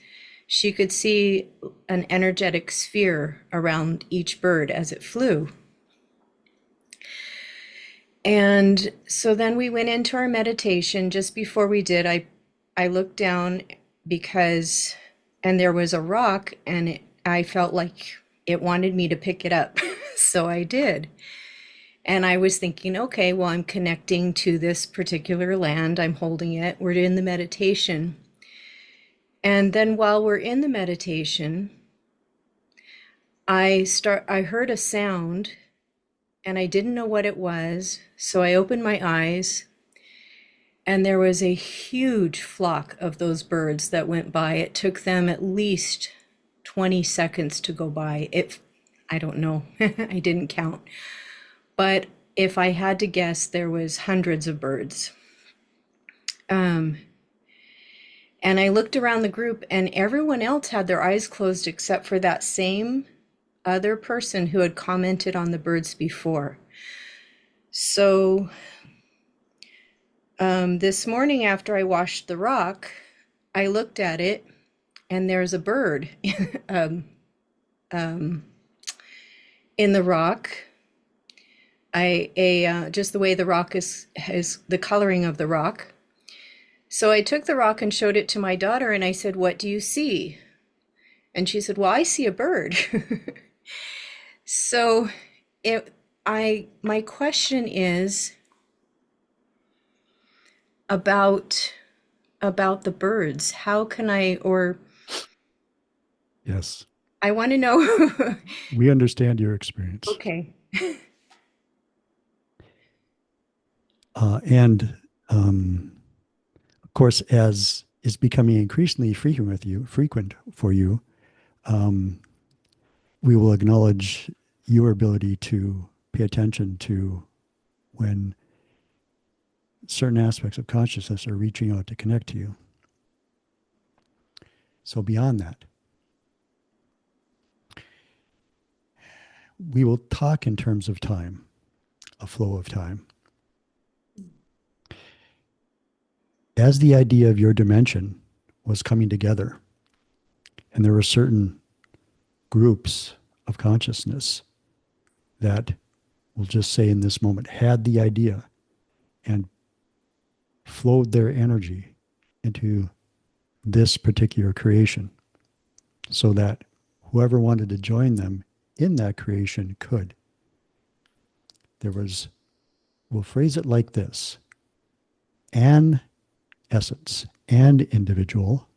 she could see an energetic sphere around each bird as it flew. And so then we went into our meditation. Just before we did, I looked down and there was a rock, and I felt like it wanted me to pick it up. So I did. And I was thinking, okay, well, I'm connecting to this particular land. I'm holding it. We're in the meditation. And then while we're in the meditation, I heard a sound and I didn't know what it was. So I opened my eyes and there was a huge flock of those birds that went by. It took them at least 20 seconds to go by. I don't know. I didn't count. But if I had to guess, there was hundreds of birds. And I looked around the group and everyone else had their eyes closed except for that same other person who had commented on the birds before. So this morning after I washed the rock, I looked at it and there's a bird in the rock. Just the way the rock is the coloring of the rock. So I took the rock and showed it to my daughter and I said, "What do you see?" And she said, "Well, I see a bird." So my question is about the birds. How can Yes. I want to know. We understand your experience. Okay. And of course, as is becoming increasingly frequent for you, we will acknowledge your ability to pay attention to when certain aspects of consciousness are reaching out to connect to you. So beyond that, we will talk in terms of time, a flow of time. As the idea of your dimension was coming together, and there were certain groups of consciousness that, we'll just say in this moment, had the idea and flowed their energy into this particular creation so that whoever wanted to join them in that creation could. There was, we'll phrase it like this, an essence and individual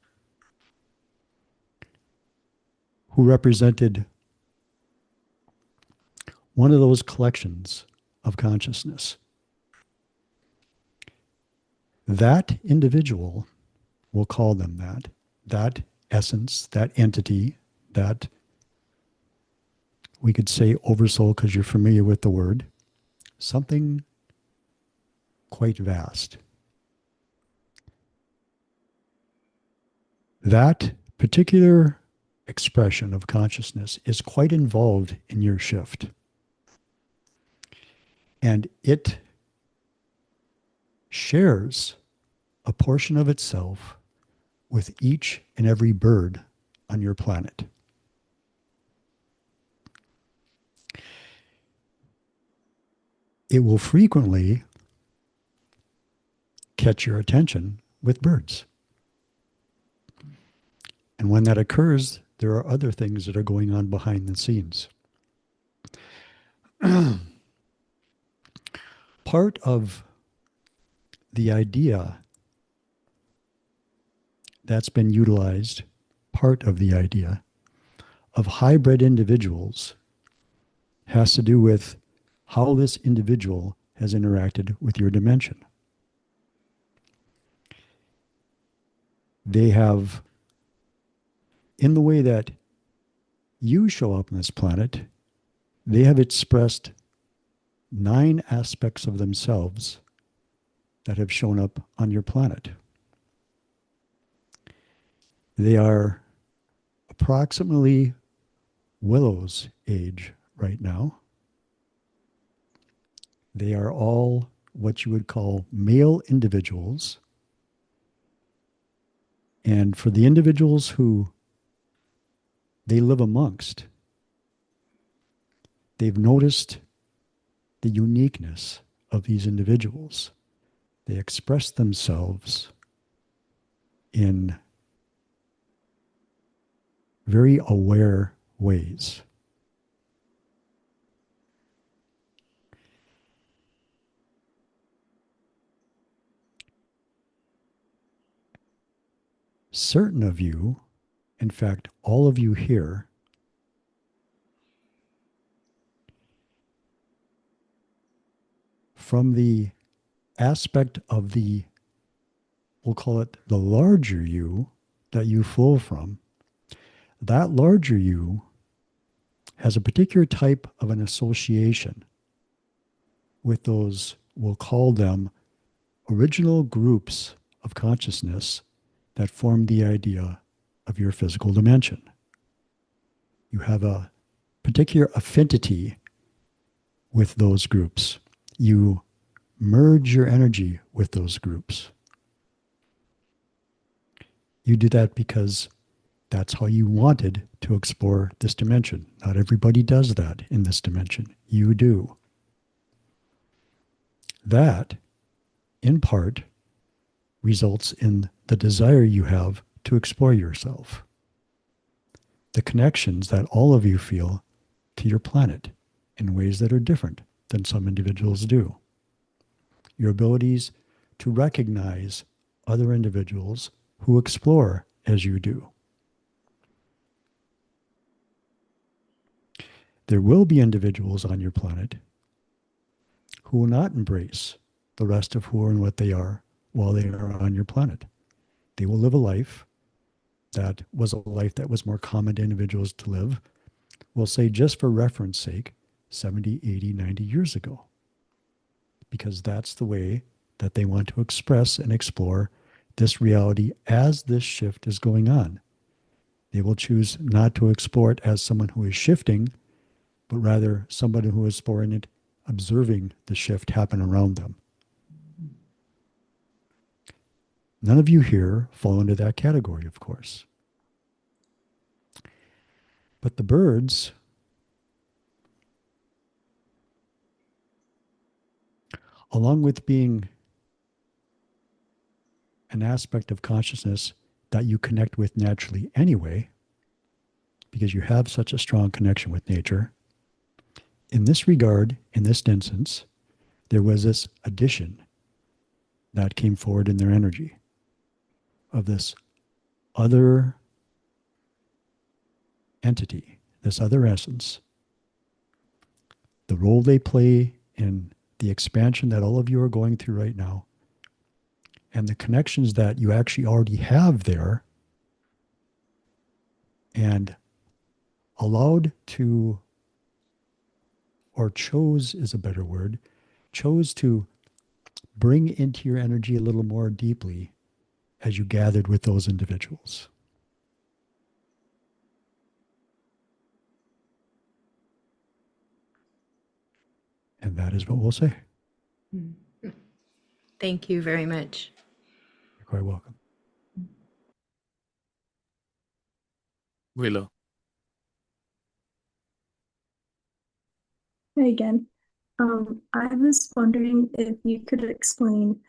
who represented one of those collections of consciousness. That individual, we'll call them that essence, that entity, that we could say oversoul because you're familiar with the word, something quite vast. That particular expression of consciousness is quite involved in your shift. And it shares a portion of itself with each and every bird on your planet. It will frequently catch your attention with birds. And when that occurs, there are other things that are going on behind the scenes. Part of the idea that's been utilized, part of the idea of hybrid individuals has to do with how this individual has interacted with your dimension. They have, in the way that you show up on this planet, they have expressed 9 aspects of themselves that have shown up on your planet. They are approximately Willow's age right now. They are all what you would call male individuals. And for the individuals who they live amongst, they've noticed the uniqueness of these individuals. They express themselves in very aware ways. Certain of you, in fact, all of you here, from the aspect of the, we'll call it the larger you that you flow from, that larger you has a particular type of an association with those, we'll call them original groups of consciousness that form the idea of your physical dimension. You have a particular affinity with those groups. You merge your energy with those groups. You do that because that's how you wanted to explore this dimension. Not everybody does that in this dimension. You do. That, in part, results in the desire you have to explore yourself. The connections that all of you feel to your planet in ways that are different than some individuals do. Your abilities to recognize other individuals who explore as you do. There will be individuals on your planet who will not embrace the rest of who and what they are while they are on your planet. They will live a life that was a life that was more common to individuals to live, we'll say just for reference sake, 70, 80, 90 years ago. Because that's the way that they want to express and explore this reality as this shift is going on. They will choose not to explore it as someone who is shifting, but rather somebody who is exploring it, observing the shift happen around them. None of you here fall into that category, of course. But the birds, along with being an aspect of consciousness that you connect with naturally anyway, because you have such a strong connection with nature, in this regard, in this instance, there was this addition that came forward in their energy of this other entity, this other essence, the role they play in the expansion that all of you are going through right now, and the connections that you actually already have there, and allowed to, or chose is a better word, chose to bring into your energy a little more deeply as you gathered with those individuals. And that is what we'll say. Thank you very much. You're quite welcome. Willow. Hey again. I was wondering if you could explain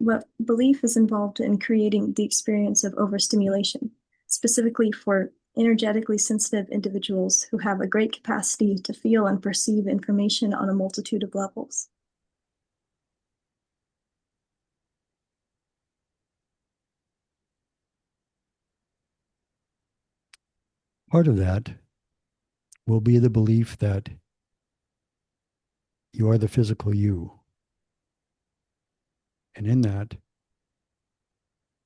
what belief is involved in creating the experience of overstimulation, specifically for energetically sensitive individuals who have a great capacity to feel and perceive information on a multitude of levels. Part of that will be the belief that you are the physical you. And in that,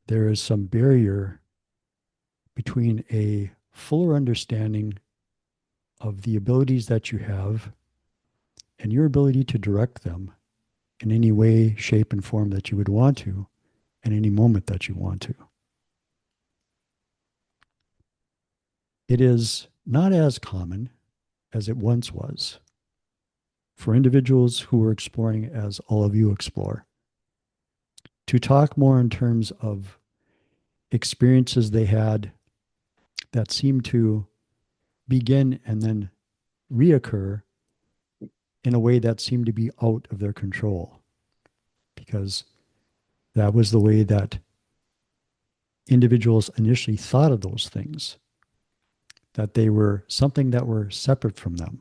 there is some barrier between a fuller understanding of the abilities that you have and your ability to direct them in any way, shape, and form that you would want to, in any moment that you want to. It is not as common as it once was for individuals who are exploring as all of you explore, to talk more in terms of experiences they had that seem to begin and then reoccur in a way that seemed to be out of their control, because that was the way that individuals initially thought of those things. that they were something that were separate from them.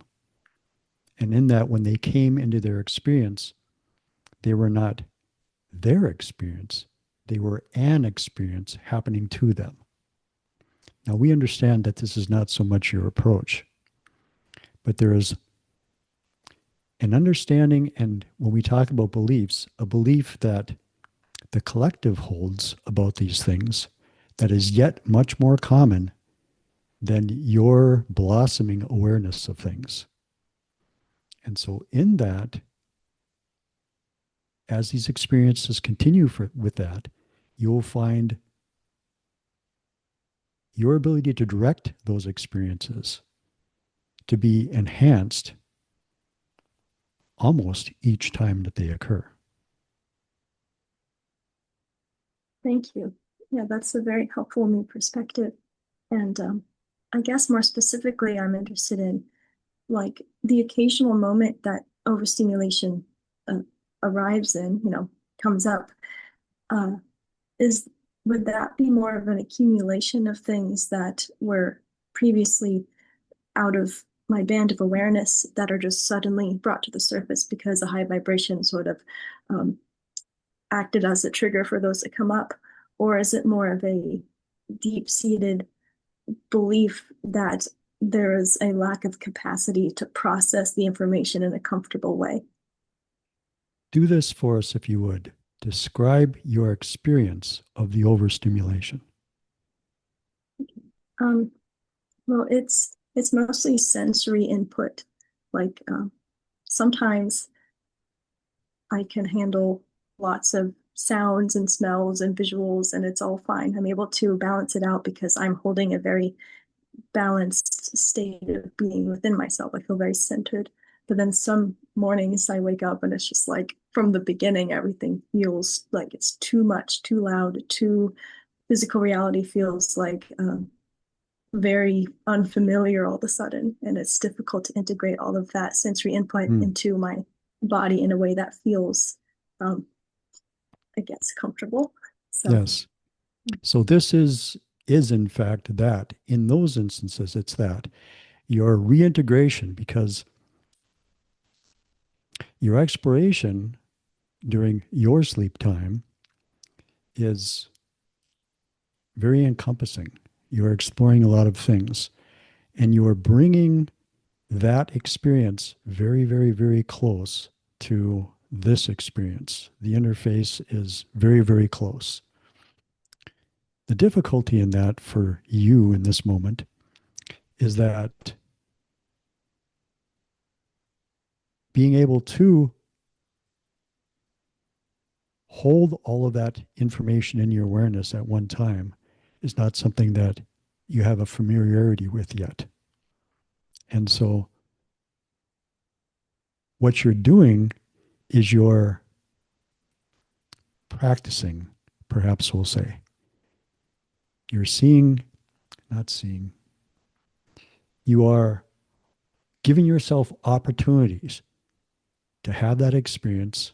And in that, when they came into their experience, they were not their experience, they were an experience happening to them. Now, we understand that this is not so much your approach, but there is an understanding, and when we talk about beliefs, a belief that the collective holds about these things that is yet much more common than your blossoming awareness of things. And so in that, as these experiences continue with that, you'll find your ability to direct those experiences to be enhanced almost each time that they occur. Thank you. Yeah, that's a very helpful new perspective. And I guess more specifically, I'm interested in like the occasional moment that overstimulation arrives in, comes up. Would that be more of an accumulation of things that were previously out of my band of awareness that are just suddenly brought to the surface because a high vibration sort of acted as a trigger for those that come up? Or is it more of a deep-seated belief that there is a lack of capacity to process the information in a comfortable way? Do this for us if you would. Describe your experience of the overstimulation. Well, it's mostly sensory input. Like sometimes I can handle lots of sounds and smells and visuals, and it's all fine. I'm able to balance it out because I'm holding a very balanced state of being within myself. I feel very centered. But then some mornings I wake up and it's just like from the beginning, everything feels like it's too much, too loud, too physical reality feels like very unfamiliar all of a sudden. And it's difficult to integrate all of that sensory input into my body in a way that feels, I guess, comfortable. So, yes. So this is in fact that. In those instances, it's that. Your reintegration, because your exploration during your sleep time is very encompassing. You're exploring a lot of things, and you are bringing that experience very, very, very close to this experience. The interface is very, very close. The difficulty in that for you in this moment is that being able to hold all of that information in your awareness at one time is not something that you have a familiarity with yet. And so what you're doing is you're practicing, perhaps we'll say. You're seeing, not seeing. You are giving yourself opportunities to have that experience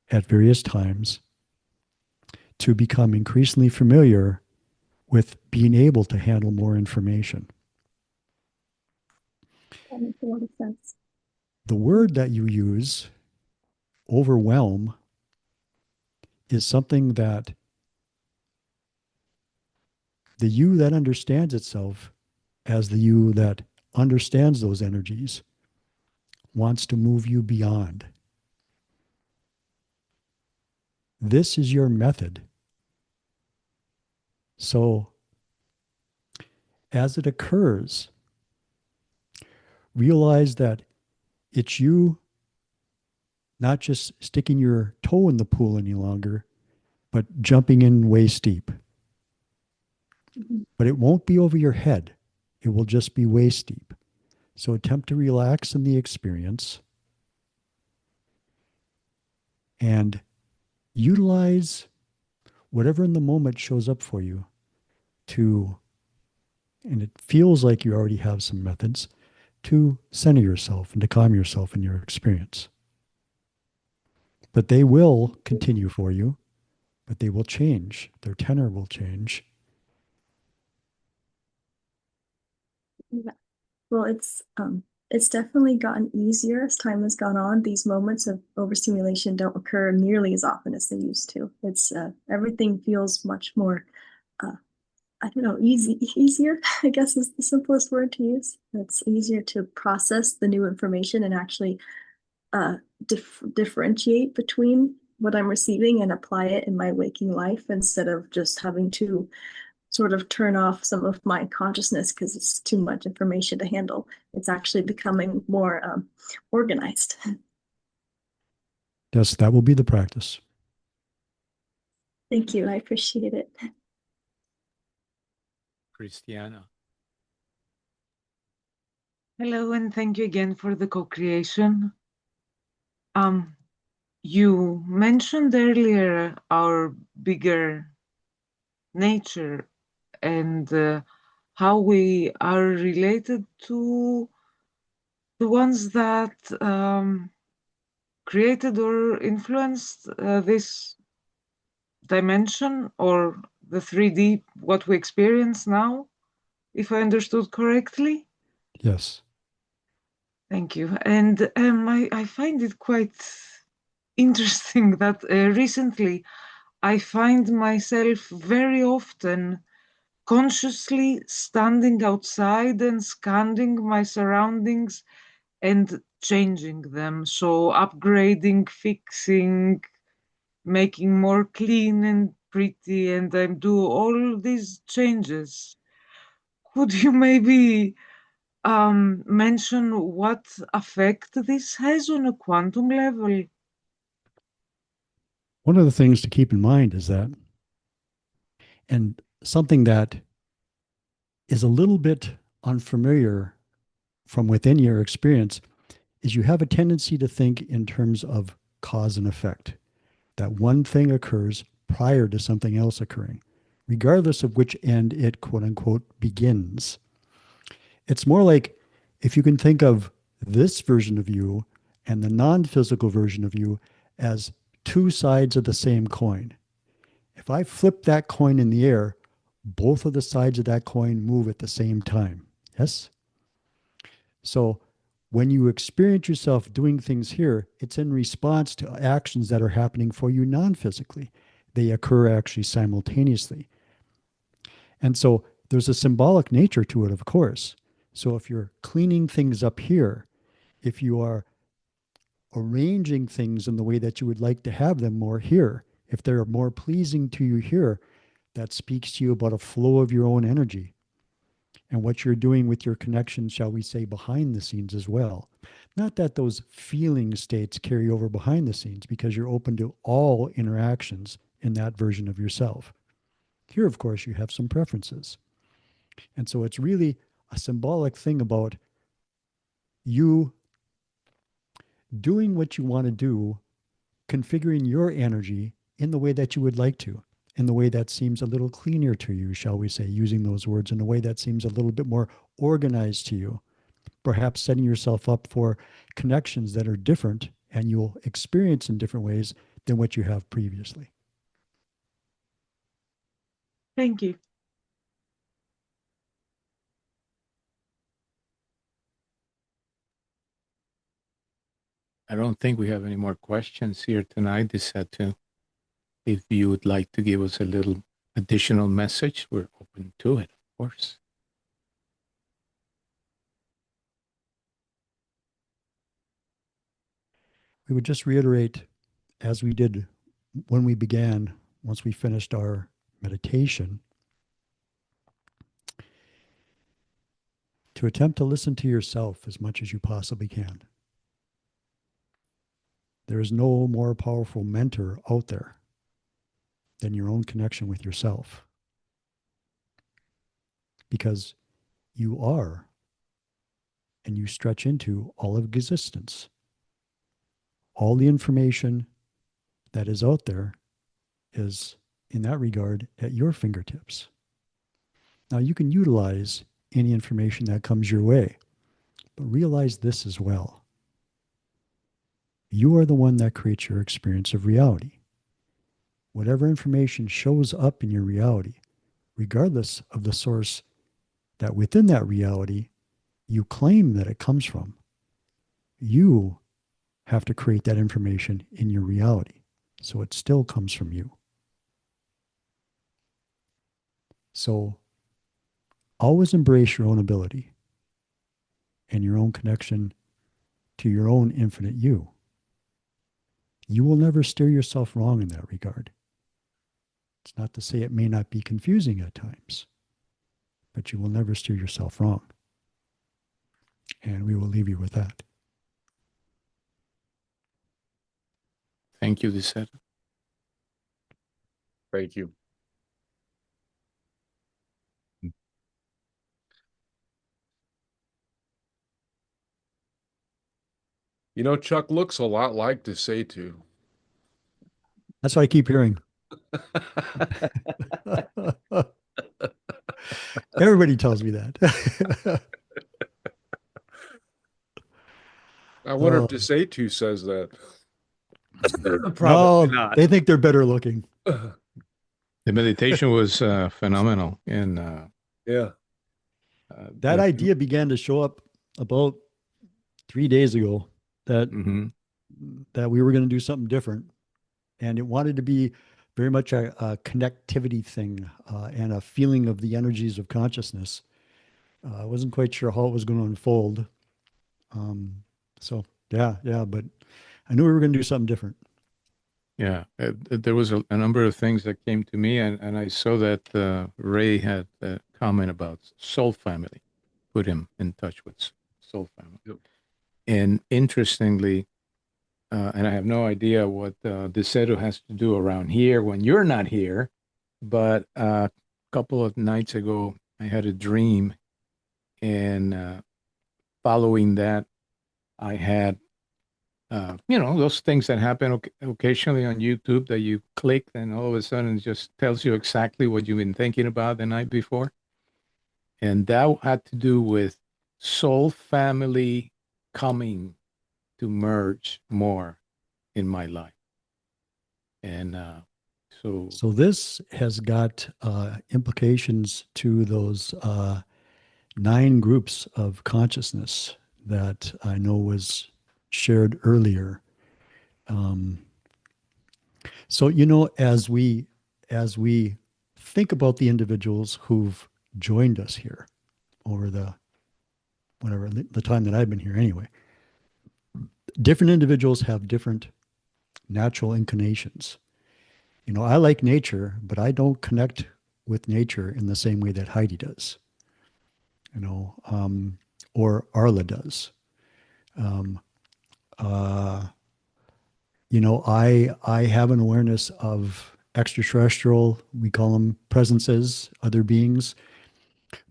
at various times, to become increasingly familiar with being able to handle more information. that makes a lot of sense. The word that you use, overwhelm, is something that the you that understands itself as the you that understands those energies wants to move you beyond. This is your method. So, as it occurs, realize that it's you not just sticking your toe in the pool any longer, but jumping in way steep. But it won't be over your head. It will just be way steep. So attempt to relax in the experience and utilize whatever in the moment shows up for you to, and it feels like you already have some methods, to center yourself and to calm yourself in your experience. But they will continue for you, but they will change. Their tenor will change. Yeah. Well, it's definitely gotten easier as time has gone on. These moments of overstimulation don't occur nearly as often as they used to. It's everything feels much more uh, I don't know, easier, I guess is the simplest word to use. It's easier to process the new information and actually uh, differentiate between what I'm receiving and apply it in my waking life instead of just having to sort of turn off some of my consciousness because it's too much information to handle. It's actually becoming more organized. Yes, that will be the practice. Thank you. I appreciate it. Christiana. Hello, and thank you again for the co-creation. You mentioned earlier our bigger nature and how we are related to the ones that created or influenced this dimension or the 3D, what we experience now, if I understood correctly. Yes. Thank you. And I find it quite interesting that recently I find myself very often consciously standing outside and scanning my surroundings and changing them. So upgrading, fixing, making more clean and pretty, and I do all these changes. Could you maybe mention what effect this has on a quantum level? One of the things to keep in mind is that, and something that is a little bit unfamiliar from within your experience, is you have a tendency to think in terms of cause and effect, that one thing occurs prior to something else occurring, regardless of which end it quote unquote begins. It's more like if you can think of this version of you and the non physical version of you as two sides of the same coin. If I flip that coin in the air, both of the sides of that coin move at the same time. Yes? So when you experience yourself doing things here, it's in response to actions that are happening for you non physically. They occur actually simultaneously. And so there's a symbolic nature to it, of course. So if you're cleaning things up here, if you are arranging things in the way that you would like to have them more here, if they're more pleasing to you here, that speaks to you about a flow of your own energy and what you're doing with your connection, shall we say, behind the scenes as well. Not that those feeling states carry over behind the scenes, because you're open to all interactions in that version of yourself. Here, of course, you have some preferences. And so it's really a symbolic thing about you doing what you want to do, configuring your energy in the way that you would like to, in the way that seems a little cleaner to you, shall we say, using those words in a way that seems a little bit more organized to you, perhaps setting yourself up for connections that are different and you'll experience in different ways than what you have previously. Thank you. I don't think we have any more questions here tonight, Disatu. If you would like to give us a little additional message, we're open to it, of course. We would just reiterate, as we did when we began, once we finished our meditation, to attempt to listen to yourself as much as you possibly can. There is no more powerful mentor out there than your own connection with yourself. Because you are, and you stretch into all of existence. All the information that is out there is, in that regard, at your fingertips. Now, you can utilize any information that comes your way, but realize this as well. You are the one that creates your experience of reality. Whatever information shows up in your reality, regardless of the source that within that reality you claim that it comes from, you have to create that information in your reality. So it still comes from you. So always embrace your own ability and your own connection to your own infinite you. You will never steer yourself wrong in that regard. It's not to say it may not be confusing at times, but you will never steer yourself wrong. And we will leave you with that. Thank you, Lisette. Thank you. You know, Chuck looks a lot like Desatu. That's what I keep hearing. Everybody tells me that. I wonder if Desatu says that. No, not. they think they're better looking. The meditation was phenomenal. And Yeah. That idea began to show up about 3 days ago that that we were going to do something different. And it wanted to be very much a connectivity thing and a feeling of the energies of consciousness. I wasn't quite sure how it was going to unfold. So, yeah, but I knew we were going to do something different. yeah, there was a number of things that came to me, and I saw that Ray had a comment about soul family, put him in touch with soul family. Yep. And interestingly, and I have no idea what Deseto has to do around here when you're not here, but a couple of nights ago, I had a dream, and following that, I had, those things that happen occasionally on YouTube that you click and all of a sudden it just tells you exactly what you've been thinking about the night before. And that had to do with soul family coming to merge more in my life. And So this has got implications to those 9 groups of consciousness that I know was shared earlier. So, as we think about the individuals who've joined us here over the time that I've been here anyway, different individuals have different natural inclinations. I like nature, but I don't connect with nature in the same way that Heidi does, or Arla does. I have an awareness of extraterrestrial, we call them presences, other beings,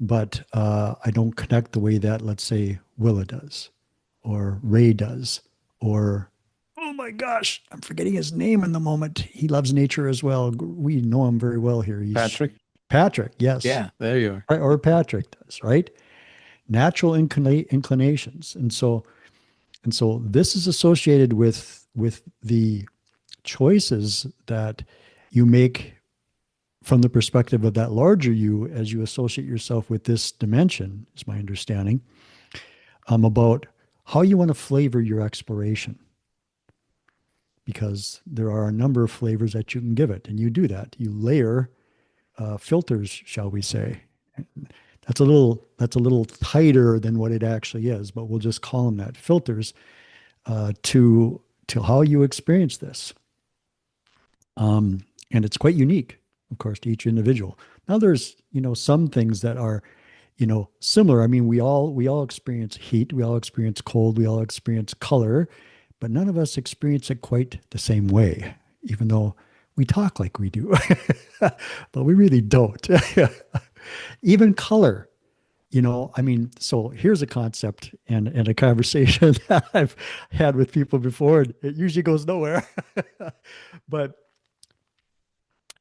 but I don't connect the way that, let's say, Willow does, or Ray does, or, oh my gosh, I'm forgetting his name in the moment. He loves nature as well. We know him very well here. Patrick, yes. Yeah, there you are. Or Patrick does, right? Natural inclinations. And so this is associated with the choices that you make from the perspective of that larger you as you associate yourself with this dimension, is my understanding, about how you want to flavor your exploration. Because there are a number of flavors that you can give it, and you do that. You layer filters, shall we say. That's a little tighter than what it actually is, but we'll just call them that, filters, to how you experience this. And it's quite unique, of course, to each individual. Now there's, some things that are, similar. I mean, we all experience heat, we all experience cold, we all experience color, but none of us experience it quite the same way, even though we talk like we do, but we really don't. Even color. So here's a concept and a conversation that I've had with people before, and it usually goes nowhere. But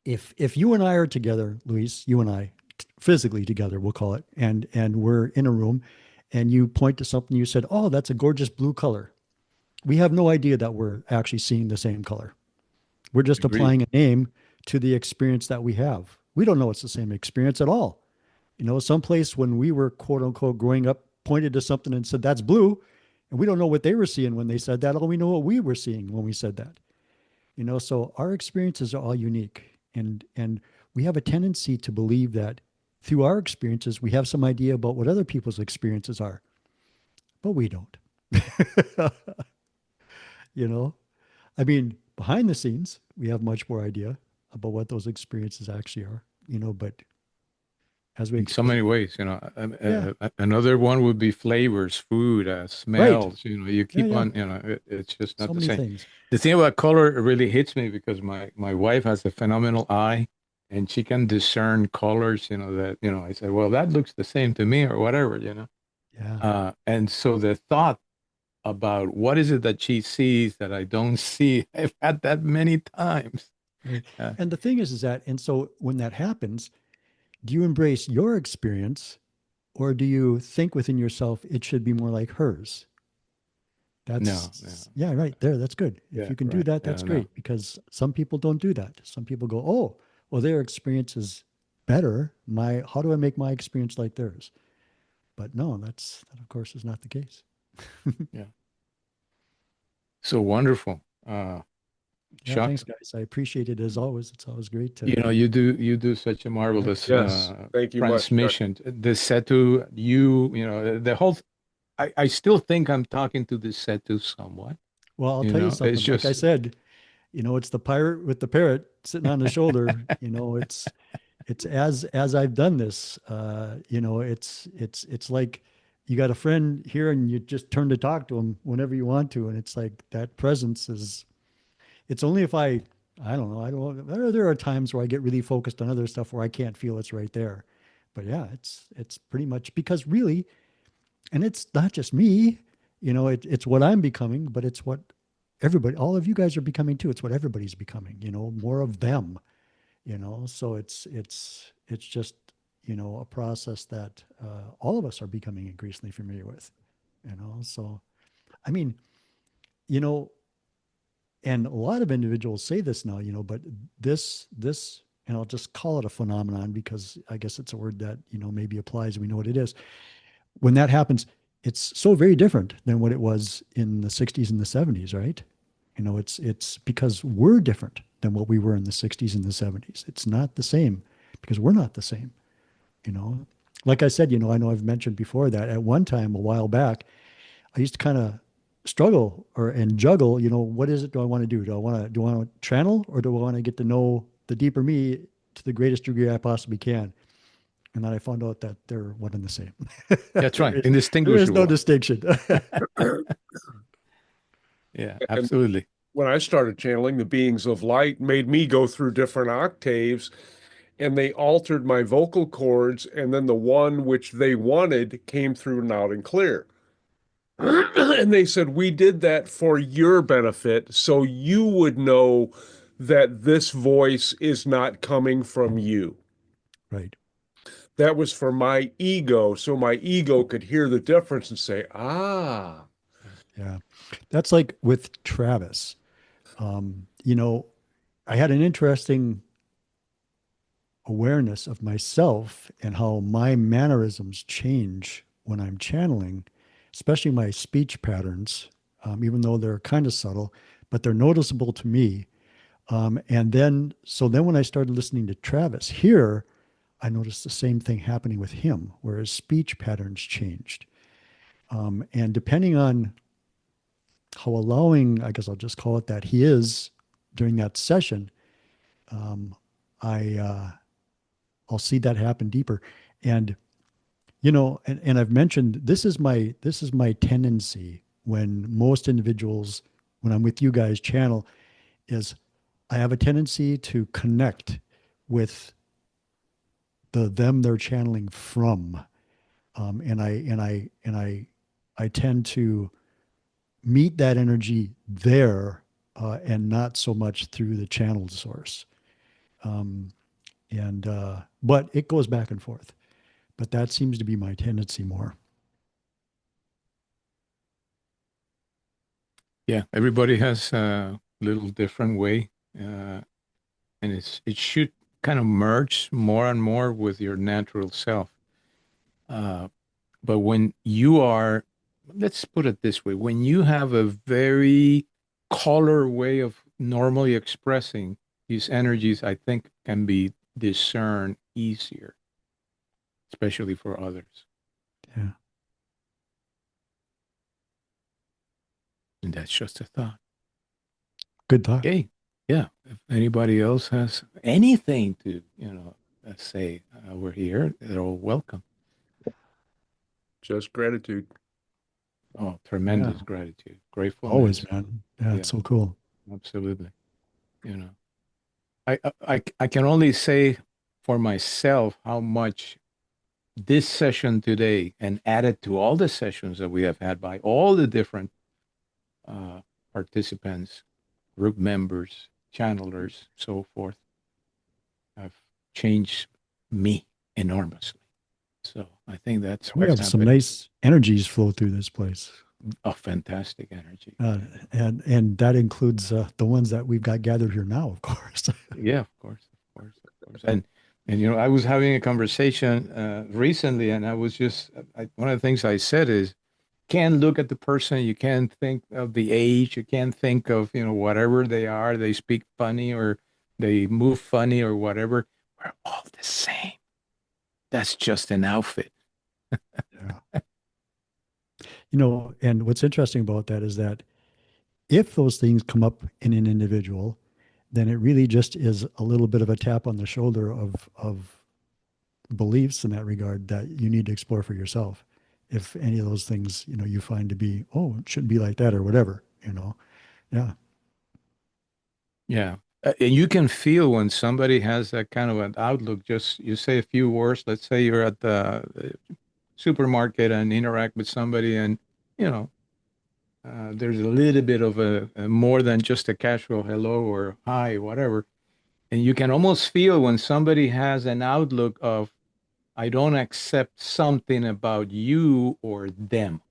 if you and I are together, Luis, you and I, physically together, we'll call it, and we're in a room, and you point to something, you said, "Oh, that's a gorgeous blue color." We have no idea that we're actually seeing the same color. We're just applying a name to the experience that we have. We don't know it's the same experience at all. Someplace when we were, quote unquote, growing up pointed to something and said, that's blue. And we don't know what they were seeing when they said that. All we know what we were seeing when we said that. So our experiences are all unique. And we have a tendency to believe that through our experiences, we have some idea about what other people's experiences are. But we don't. I mean, behind the scenes, we have much more idea about what those experiences actually are, but as we In so many ways, Yeah. another one would be flavors, food, smells. You keep yeah. on, it's just not So the many same. things. The thing about color really hits me because my wife has a phenomenal eye, and she can discern colors. I said, well, that looks the same to me, or whatever. Yeah. And so the thought about what is it that she sees that I don't see, I've had that many times. Right. Uh, And the thing is that, and so when that happens, do you embrace your experience or do you think within yourself it should be more like hers? no, Yeah, right there. That's good. If yeah, you can do right. that, Yeah, that's no. great because some people don't do that. Some people go, oh, well, their experience is better. How do I make my experience like theirs? But no, that of course is not the case. Yeah. So wonderful. Yeah, Chuck, thanks, guys. I appreciate it as always. It's always great to. you do such a marvelous Yes. Thank you much, Chuck. transmission. The Setu, the whole. I still think I'm talking to the Setu somewhat. Well, I'll tell you It's something. Like I just said, it's the pirate with the parrot sitting on the shoulder. It's as I've done this. It's like you got a friend here and you just turn to talk to him whenever you want to, and it's like that presence is. It's only if I don't know. I don't. There are times where I get really focused on other stuff where I can't feel it's right there. But yeah, it's pretty much because really, and it's not just me. It's what I'm becoming, but it's what everybody, all of you guys are becoming too. It's what everybody's becoming. More of them. So it's just a process that all of us are becoming increasingly familiar with. So I mean, you know, and a lot of individuals say this now, but this, and I'll just call it a phenomenon because I guess it's a word that maybe applies. We know what it is. When that happens, it's so very different than what it was in the 60s and the 70s, right? It's because we're different than what we were in the 60s and the 70s. It's not the same because we're not the same. Like I said, I know I've mentioned before that at one time a while back, I used to kind of struggle and juggle, what is it do I want to do? Do I want to channel or do I want to get to know the deeper me to the greatest degree I possibly can? And then I found out that they're one and the same. that's right, There is no indistinguishable. distinction. Yeah, And absolutely. when I started channeling, the beings of light made me go through different octaves and they altered my vocal cords. And then the one which they wanted came through loud and clear. And they said, we did that for your benefit, so you would know that this voice is not coming from you. Right. That was for my ego, so my ego could hear the difference and say, ah. Yeah. That's like with Travis. I had an interesting awareness of myself and how my mannerisms change when I'm channeling, especially my speech patterns, even though they're kind of subtle, but they're noticeable to me. So then when I started listening to Travis here, I noticed the same thing happening with him, where his speech patterns changed. And depending on how allowing, I guess I'll just call it that, he is during that session, um, I'll see that happen deeper. And and I've mentioned this is my tendency when most individuals, when I'm with you guys channel, is I have a tendency to connect with them they're channeling from. And I tend to meet that energy there and not so much through the channeled source. Um, but it goes back and forth. But that seems to be my tendency more. Yeah, everybody has a little different way, and it should kind of merge more and more with your natural self. Uh, But when you are, let's put it this way, when you have a very color way of normally expressing these energies, I think can be discerned easier, especially for others. Yeah. And that's just a thought. Good thought. Okay. Yeah. If anybody else has anything to, say, we're here, they're all welcome. Just gratitude. Oh, tremendous Yeah. gratitude. Gratefulness. Always, man. Yeah, Yeah. it's so cool. Absolutely. I can only say for myself how much this session today, and added to all the sessions that we have had by all the different participants, group members, channelers, so forth, have changed me enormously. So I think that's We what's have some happening. nice energies flow through this place. A fantastic energy. And that includes the ones that we've got gathered here now, of course. Yeah, of course. And I was having a conversation recently, and I was just one of the things I said is, can't look at the person, you can't think of the age, you can't think of whatever they are. They speak funny or they move funny or whatever. We're all the same. That's just an outfit. Yeah. And what's interesting about that is that if those things come up in an individual, then it really just is a little bit of a tap on the shoulder of beliefs in that regard that you need to explore for yourself. If any of those things, you find to be, oh, it shouldn't be like that or whatever, Yeah. Yeah. And you can feel when somebody has that kind of an outlook. Just you say a few words. Let's say you're at the supermarket and interact with somebody, and you know there's a little bit of a more than just a casual hello or hi, whatever. And you can almost feel when somebody has an outlook of, I don't accept something about you or them.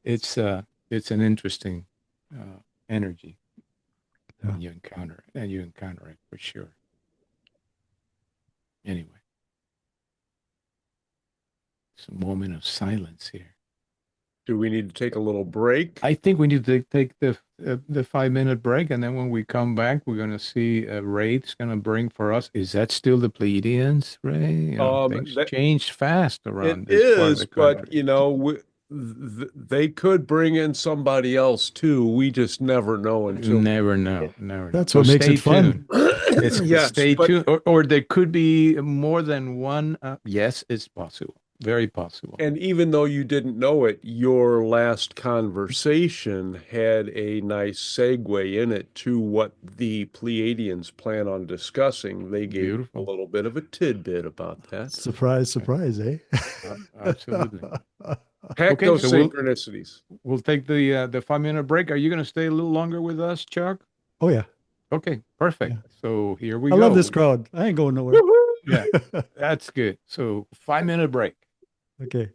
It's an interesting energy when you encounter it, and you encounter it for sure. Anyway, it's a moment of silence here. Do we need to take a little break? I think we need to take the 5-minute break, and then when we come back, we're going to see Ray's going to bring for us. Is that still the Pleiadians, Ray? Things changed fast around this part of the country. But they could bring in somebody else too. We just never know until Never know. That's So what makes it fun. Yes, stay but tuned, or there could be more than one. Yes, it's possible. Very possible. and even though you didn't know it, your last conversation had a nice segue in it to what the Pleiadians plan on discussing. They gave Beautiful. a little bit of a tidbit about that. Surprise, surprise, eh? Absolutely. Heck, Okay, those so synchronicities. We'll take the 5-minute break. Are you going to stay a little longer with us, Chuck? Oh, yeah. Okay, perfect. Yeah. So here we I go. love this crowd. I ain't going nowhere. Yeah, that's good. So 5-minute break. Okay.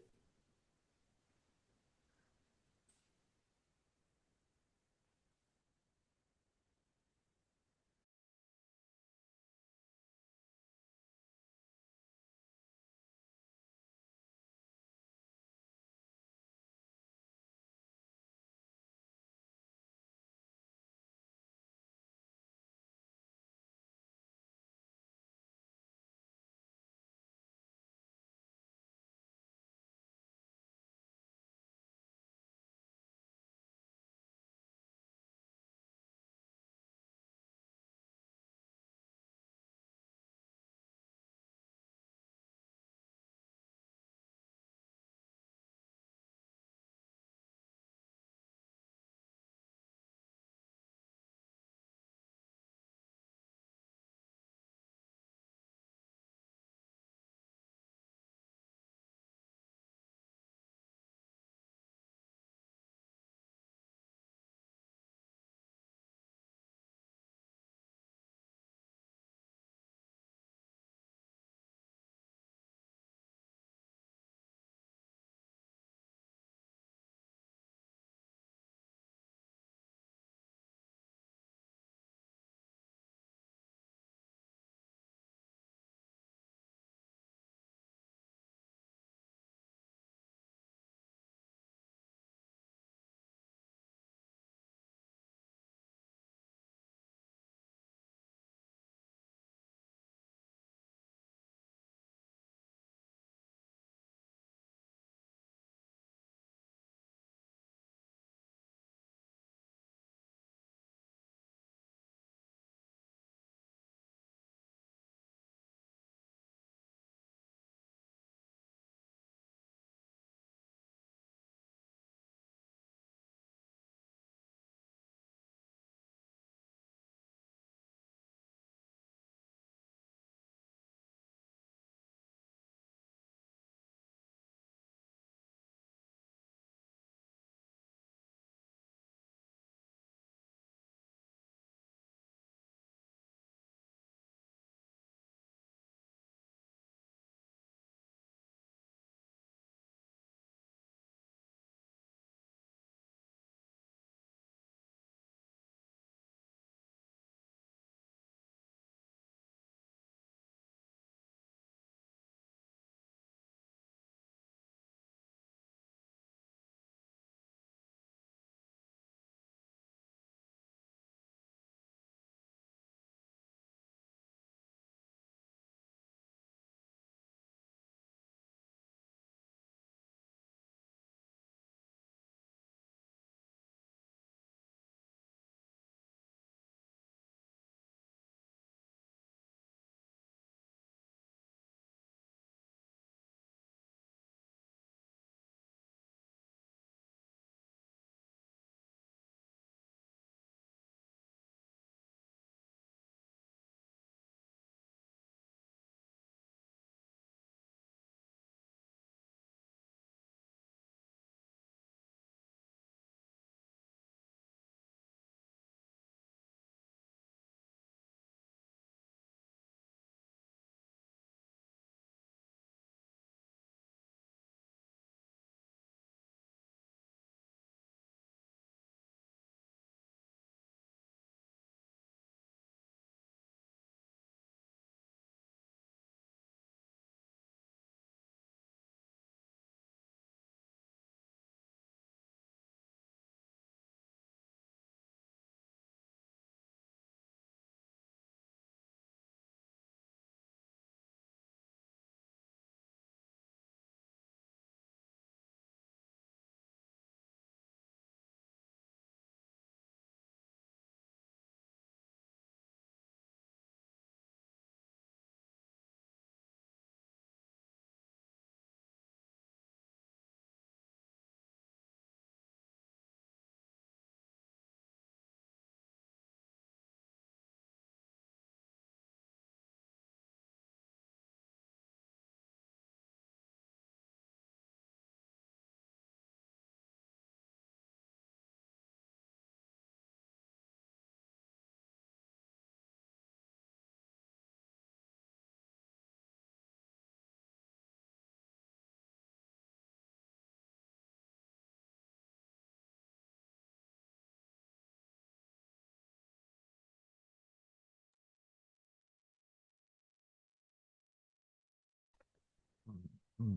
Hmm.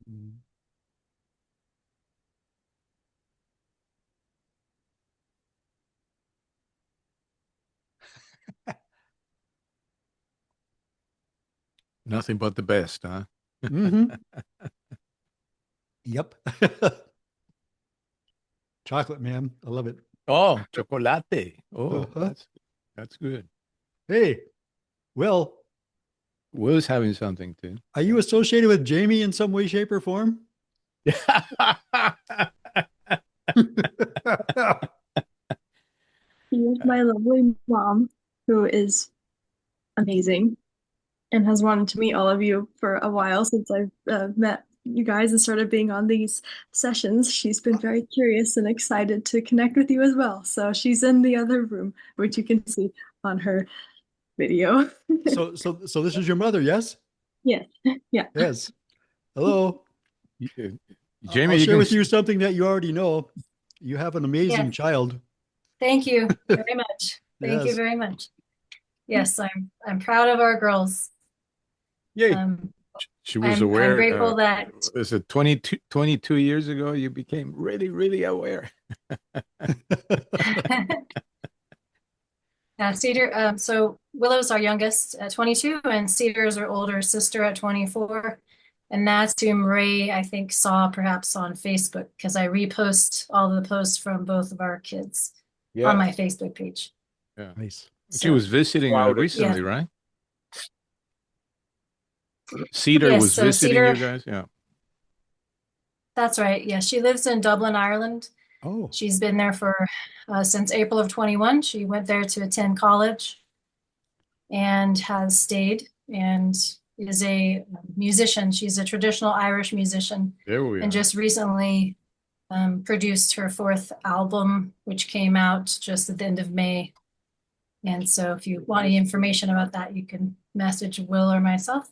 Mm. Nothing but the best, huh? Mm-hmm. Yep. Chocolate, man. I love it. Oh, chocolate. Oh, Uh-huh. that's good. Hey, Will, Will's having something too. are you associated with Jamie in some way, shape, or form? Here's my lovely mom, who is amazing and has wanted to meet all of you for a while since I've met you guys and started being on these sessions. She's been very curious and excited to connect with you as well. So she's in the other room, which you can see on her video. So this is your mother, yes? Yes. Yeah. Yes. Hello. Jamie, I'll you share can with you something that you already know. You have an amazing Yes. child. Thank you very much. Thank you Yes. very much. Yes, I'm proud of our girls. Yay. Um, She was I'm aware. grateful that Is it 22 years ago you became really, really aware? Cedar. So Willow's our youngest at 22, and Cedar is our older sister at 24. And that's who Marie, I think, saw perhaps on Facebook, because I repost all the posts from both of our kids on my Yes. Facebook page. Yeah. Nice. She was visiting Clouded. recently, Yeah. right? Cedar Yes, was so visiting Cedar, you guys. Yeah. that's right. Yeah, she lives in Dublin, Ireland. Oh, She's been there for since April of 21. She went there to attend college and has stayed and is a musician. She's a traditional Irish musician There we and are. just recently produced her fourth album, which came out just at the end of May. And so if you want any information about that, you can message Will or myself.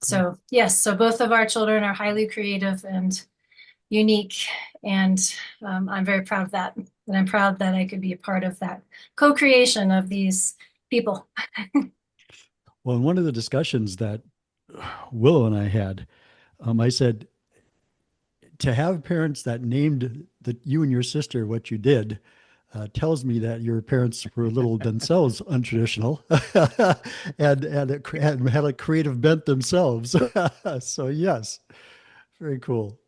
So yes, so both of our children are highly creative and unique. And I'm very proud of that. And I'm proud that I could be a part of that co-creation of these people. well, in one of the discussions that Willow and I had, I said to have parents that named you and your sister what you did tells me that your parents were a little themselves untraditional and had a creative bent themselves. So yes, very cool.